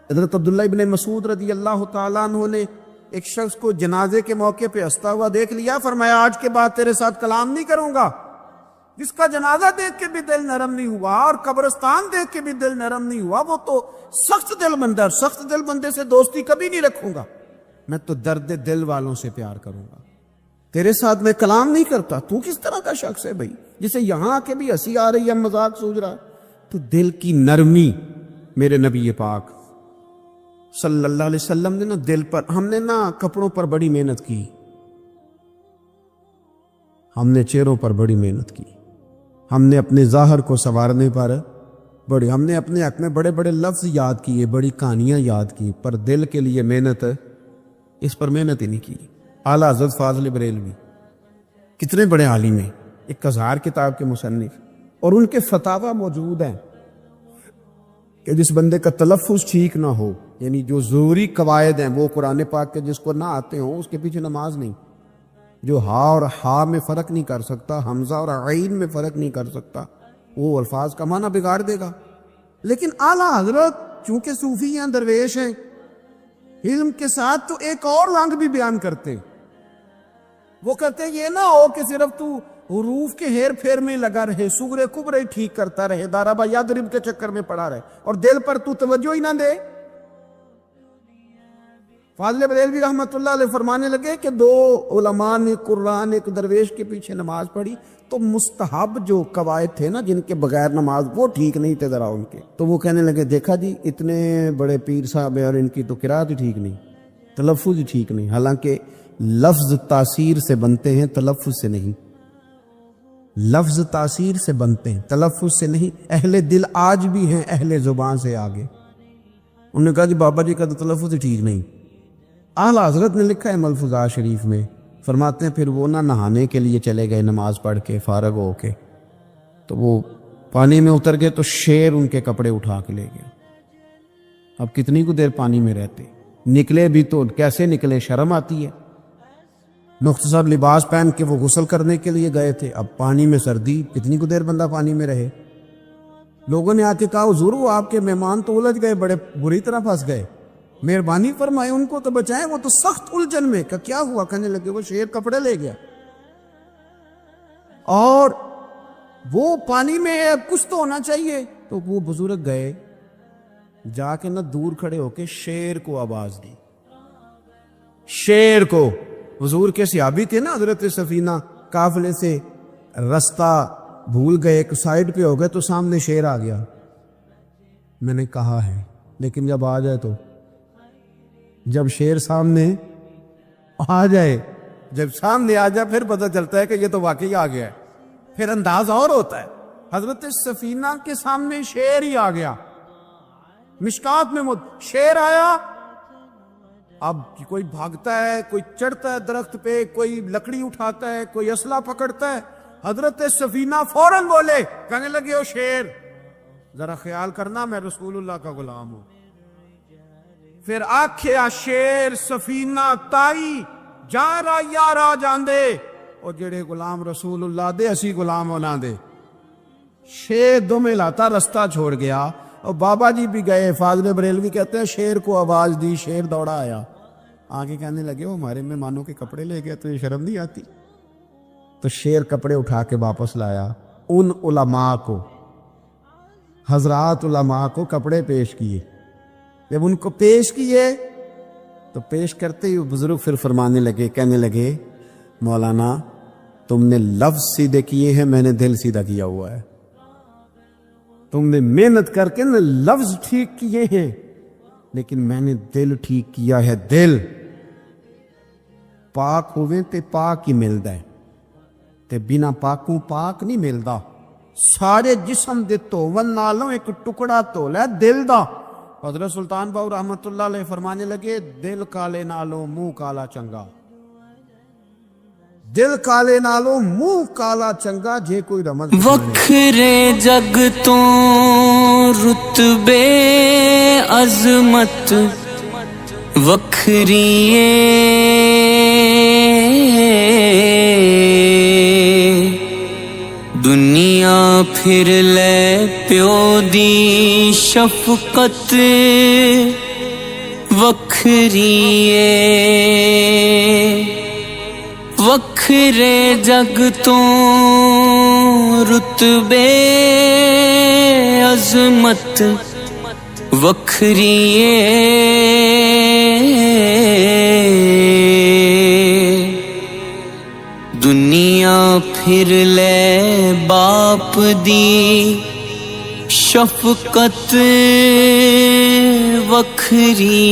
[SPEAKER 1] حضرت عبداللہ ابن مسعود رضی اللہ تعالیٰ عنہ نے ایک شخص کو جنازے کے موقع پہ ہنستا ہوا دیکھ لیا، فرمایا آج کے بعد تیرے ساتھ کلام نہیں کروں گا۔ جس کا جنازہ دیکھ کے بھی دل نرم نہیں ہوا اور قبرستان دیکھ کے بھی دل نرم نہیں ہوا، وہ تو سخت دل بندہ، سخت دل بندے سے دوستی کبھی نہیں رکھوں گا، میں تو درد دل والوں سے پیار کروں گا، تیرے ساتھ میں کلام نہیں کرتا۔ تو کس طرح کا شخص ہے بھائی جسے یہاں آ کے بھی ہنسی آ رہی ہے، مذاق سوچ رہا ہے؟ تو دل کی نرمی، میرے نبی پاک صلی اللہ علیہ وسلم نے نا دل پر، ہم نے نا کپڑوں پر بڑی محنت کی، ہم نے چہروں پر بڑی محنت کی، ہم نے اپنے ظاہر کو سنوارنے پر ہم نے اپنے حق میں بڑے بڑے لفظ یاد کیے، بڑی کہانیاں یاد کی، پر دل کے لیے محنت، اس پر محنت ہی نہیں کی۔ اعلیٰ حضرت فاضل بریلوی کتنے بڑے عالم ہیں، 1000 کتاب کے مصنف، اور ان کے فتاوی موجود ہیں کہ جس بندے کا تلفظ ٹھیک نہ ہو، یعنی جو ضروری قواعد ہیں وہ قرآن پاک کے جس کو نہ آتے ہوں، اس کے پیچھے نماز نہیں۔ جو ہا اور ہا میں فرق نہیں کر سکتا، حمزہ اور عین میں فرق نہیں کر سکتا، وہ الفاظ کا معنی بگاڑ دے گا۔ لیکن اعلیٰ حضرت چونکہ صوفی ہیں، درویش ہیں، علم کے ساتھ تو ایک اور رنگ بھی بیان کرتے، وہ کہتے یہ نہ ہو کہ صرف تو حروف کے ہیر پھیر میں لگا رہے، سغرے کبرے ٹھیک کرتا رہے، دارابا یادرب کے چکر میں پڑا رہے، اور دل پر تو توجہ ہی نہ دے۔ فاضل بریلوی رحمۃ اللہ علیہ فرمانے لگے کہ 2 علماء نے قرآن ایک درویش کے پیچھے نماز پڑھی تو مستحب جو قواعد تھے نا جن کے بغیر نماز، وہ ٹھیک نہیں تھے ذرا ان کے، تو وہ کہنے لگے دیکھا جی اتنے بڑے پیر صاحب ہیں اور ان کی تو قرات ہی ٹھیک نہیں، تلفظ ہی ٹھیک نہیں، حالانکہ لفظ تاثیر سے بنتے ہیں تلفظ سے نہیں، لفظ تاثیر سے بنتے ہیں تلفظ سے نہیں۔ اہل دل آج بھی ہیں اہل زبان سے آگے، انہوں نے کہا جی بابا جی کا تو تلفظ ہی ٹھیک نہیں۔ اعلیٰ حضرت نے لکھا ہے ملفوظات شریف میں، فرماتے ہیں پھر وہ نہ نہانے کے لیے چلے گئے نماز پڑھ کے فارغ ہو کے، تو وہ پانی میں اتر گئے تو شیر ان کے کپڑے اٹھا کے لے گیا۔ اب کتنی کو دیر پانی میں رہتے، نکلے بھی تو کیسے نکلے، شرم آتی ہے۔ مختصر لباس پہن کے وہ غسل کرنے کے لیے گئے تھے، اب پانی میں سردی، کتنی کو دیر بندہ پانی میں رہے۔ لوگوں نے آ کے کہا حضور وہ آپ کے مہمان تو الجھ گئے، بڑے بری طرح پھنس گئے، مہربانی فرمائے ان کو تو بچائیں، وہ تو سخت الجھن میں۔ کہ کیا ہوا؟ کہنے لگے وہ شیر کپڑے لے گیا، اور وہ پانی میں ہے، اب کچھ تو ہونا چاہیے۔ تو وہ بزرگ گئے، جا کے نہ دور کھڑے ہو کے شیر کو آواز دی، شیر کو۔ حضور کے صحابی تھے نا حضرت سفینہ، قافلے سے رستہ بھول گئے، ایک سائیڈ پہ ہو گئے تو سامنے شیر آ گیا۔ میں نے کہا ہے لیکن جب آ جائے، تو جب شیر سامنے آ جائے، جب سامنے آ جائے پھر پتہ چلتا ہے کہ یہ تو واقعی آ گیا ہے، پھر انداز اور ہوتا ہے۔ حضرت سفینہ کے سامنے شیر ہی آ گیا۔ مشکات میں شیر آیا، اب کوئی بھاگتا ہے، کوئی چڑھتا ہے درخت پہ، کوئی لکڑی اٹھاتا ہے، کوئی اسلحہ پکڑتا ہے. حضرت سفینہ فوراً بولے، کہنے لگے او شیر ذرا خیال کرنا میں رسول اللہ کا غلام ہوں. پھر آکھیا شیر سفینہ تائی جا را یارا جاندے، اور جڑے غلام رسول اللہ دے اسی غلام ہونا دے. شیر دم لاتا رستہ چھوڑ گیا، اور بابا جی بھی گئے. فاضل بریلوی کہتے ہیں شیر کو آواز دی، شیر دوڑا آیا، آگے کہنے لگے وہ ہمارے مہمانوں کے کپڑے لے گیا، تو یہ شرم نہیں آتی؟ تو شیر کپڑے اٹھا کے واپس لایا. ان علماء کو، حضرات علماء کو کپڑے پیش کیے. جب ان کو پیش کیے تو پیش کرتے ہی بزرگ پھر فرمانے لگے، کہنے لگے مولانا تم نے لفظ سیدھے کیے ہیں، میں نے دل سیدھا کیا ہوا ہے. تم نے محنت کر کے لفظ ٹھیک کیے ہیں، لیکن میں نے دل ٹھیک کیا ہے. دل پاک ہوئے تے پاک ہی ملتا ہے، تے بنا پاکوں پاک نہیں ملتا. سارے جسم دے دھون نالوں ایک ٹکڑا دھول ہے دل دا. حضرت سلطان باؤ رحمت اللہ علیہ فرمانے لگے دل کالے نالوں منہ کالا چنگا. دل کالے نالوں منہ کالا چنگا، جے کوئی رمض
[SPEAKER 2] وکھرے جگ تو رتبے عظمت وکھری دنیا پھر لے پیو دی شفقت وکھری وکھرے جگ تو رتبے عظمت وکھری دنیا پھر لے باپ دی شفقت وکھری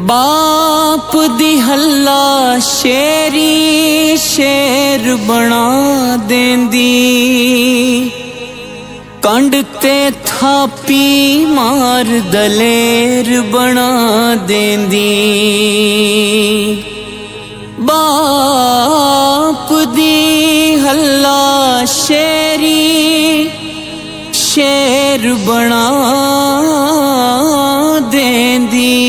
[SPEAKER 2] باپ دی ہلا شیری شیر بنا دیندی کنڈ تے تھاپی مار دلیر بنا دیندی باپ دی ہلا شیری شیر بنا دیندی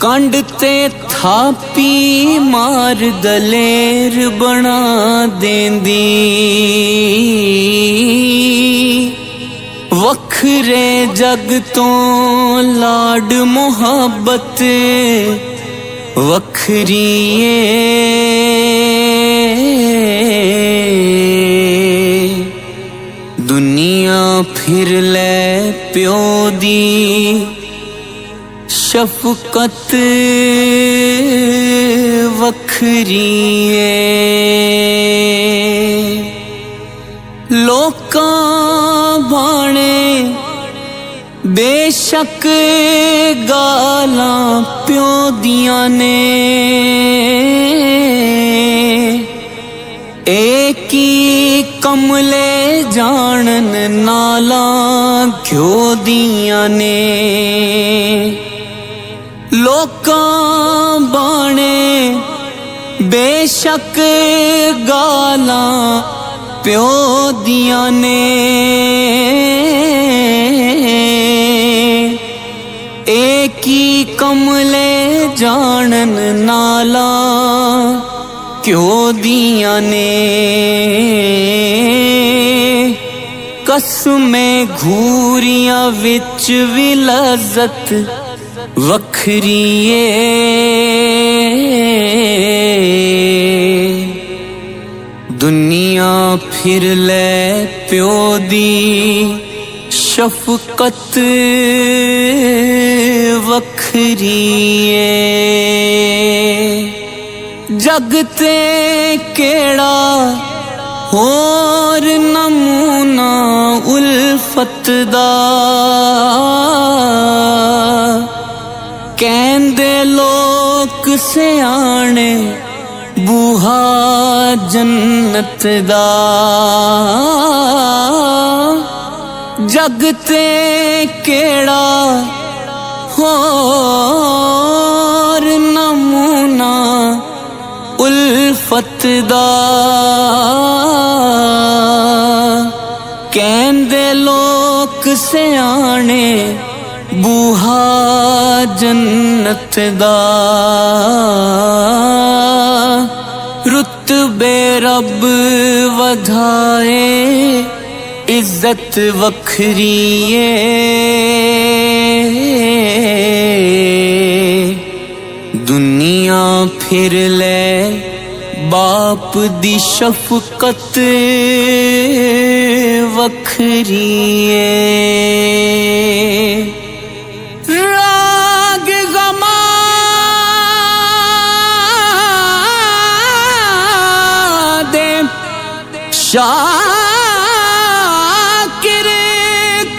[SPEAKER 2] کنڈ تے تھاپی مار دلیر بنا دیندی وکھرے جگ تو لاڈ محبت وکھری دنیا پھر لے پیو دی شفقت وکھری لوکاں بانے بے شک گالاں پیو دیاں نے ایک ہی کملے جانن نالاں گھیو دیاں نے لوکاں بانے بے شک گالاں پیو دیاں نے ایک ہی کملے جانن نالا کیوں دیاں نے قسمیں گھوریاں وچ وی لذت وکھری دنیا پھر لے پیو دی شفقت وکھری جگ تے کیڑا ہور نمونہ الفت دا کہندے لوک سیانے ਬੂਹਾ ਜੰਨਤ ਦਾ ਜਗ ਤੇ ਕਿਹੜਾ ਹੋਰ ਨਮੂਨਾ ਉਲਫਤ ਦਾ ਕਹਿੰਦੇ ਲੋਕ ਸਿਆਣੇ ਬੂਹਾ ਜੰਨਤ ਦਾ ਰੁਤਬੇ ਰੱਬ ਵਧਾਏ ਇੱਜ਼ਤ ਵੱਖਰੀ ਏ ਦੁਨੀਆ ਫਿਰ ਲੈ ਬਾਪ ਦੀ ਸ਼ਫਕਤ ਵੱਖਰੀ ਏ ਰਾਗ ਗਮਾ ਦੇ ਸ਼ਾਕਿਰ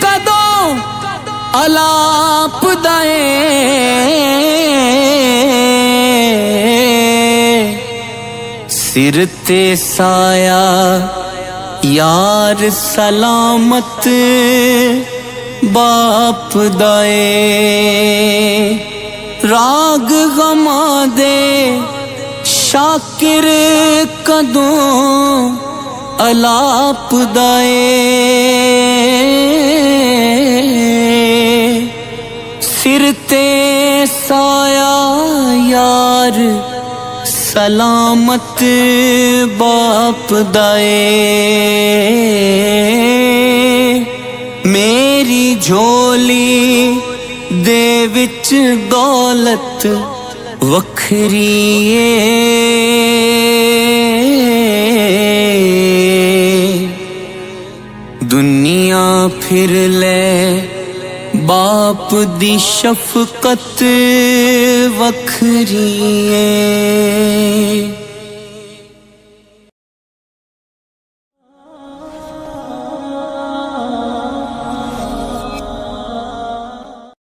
[SPEAKER 2] ਕਦੋਂ ਅਲਾਪ ਦਾਏ ਸਿਰ ਤੇ ਸਾਇਆ ਯਾਰ ਸਲਾਮਤ ਬਾਪ ਦਾਏ ਰਾਗ ਗਮਾਂ ਦੇ ਸ਼ਾਕਿਰ ਕਦੋਂ ਅਲਾਪ ਦਾਏ ਸਿਰ ਤੇ ਸਾਇਆ ਯਾਰ ਸਲਾਮਤ ਬਾਪ ਦਾਏ ਮੇਰੀ ਝੋਲੀ ਦੇ ਵਿੱਚ ਦੌਲਤ ਵੱਖਰੀ ਏ ਦੁਨੀਆ ਫਿਰ ਲੈ ਬਾਪ ਦੀ ਸ਼ਫਕਤ ਵੱਖਰੀ ਏ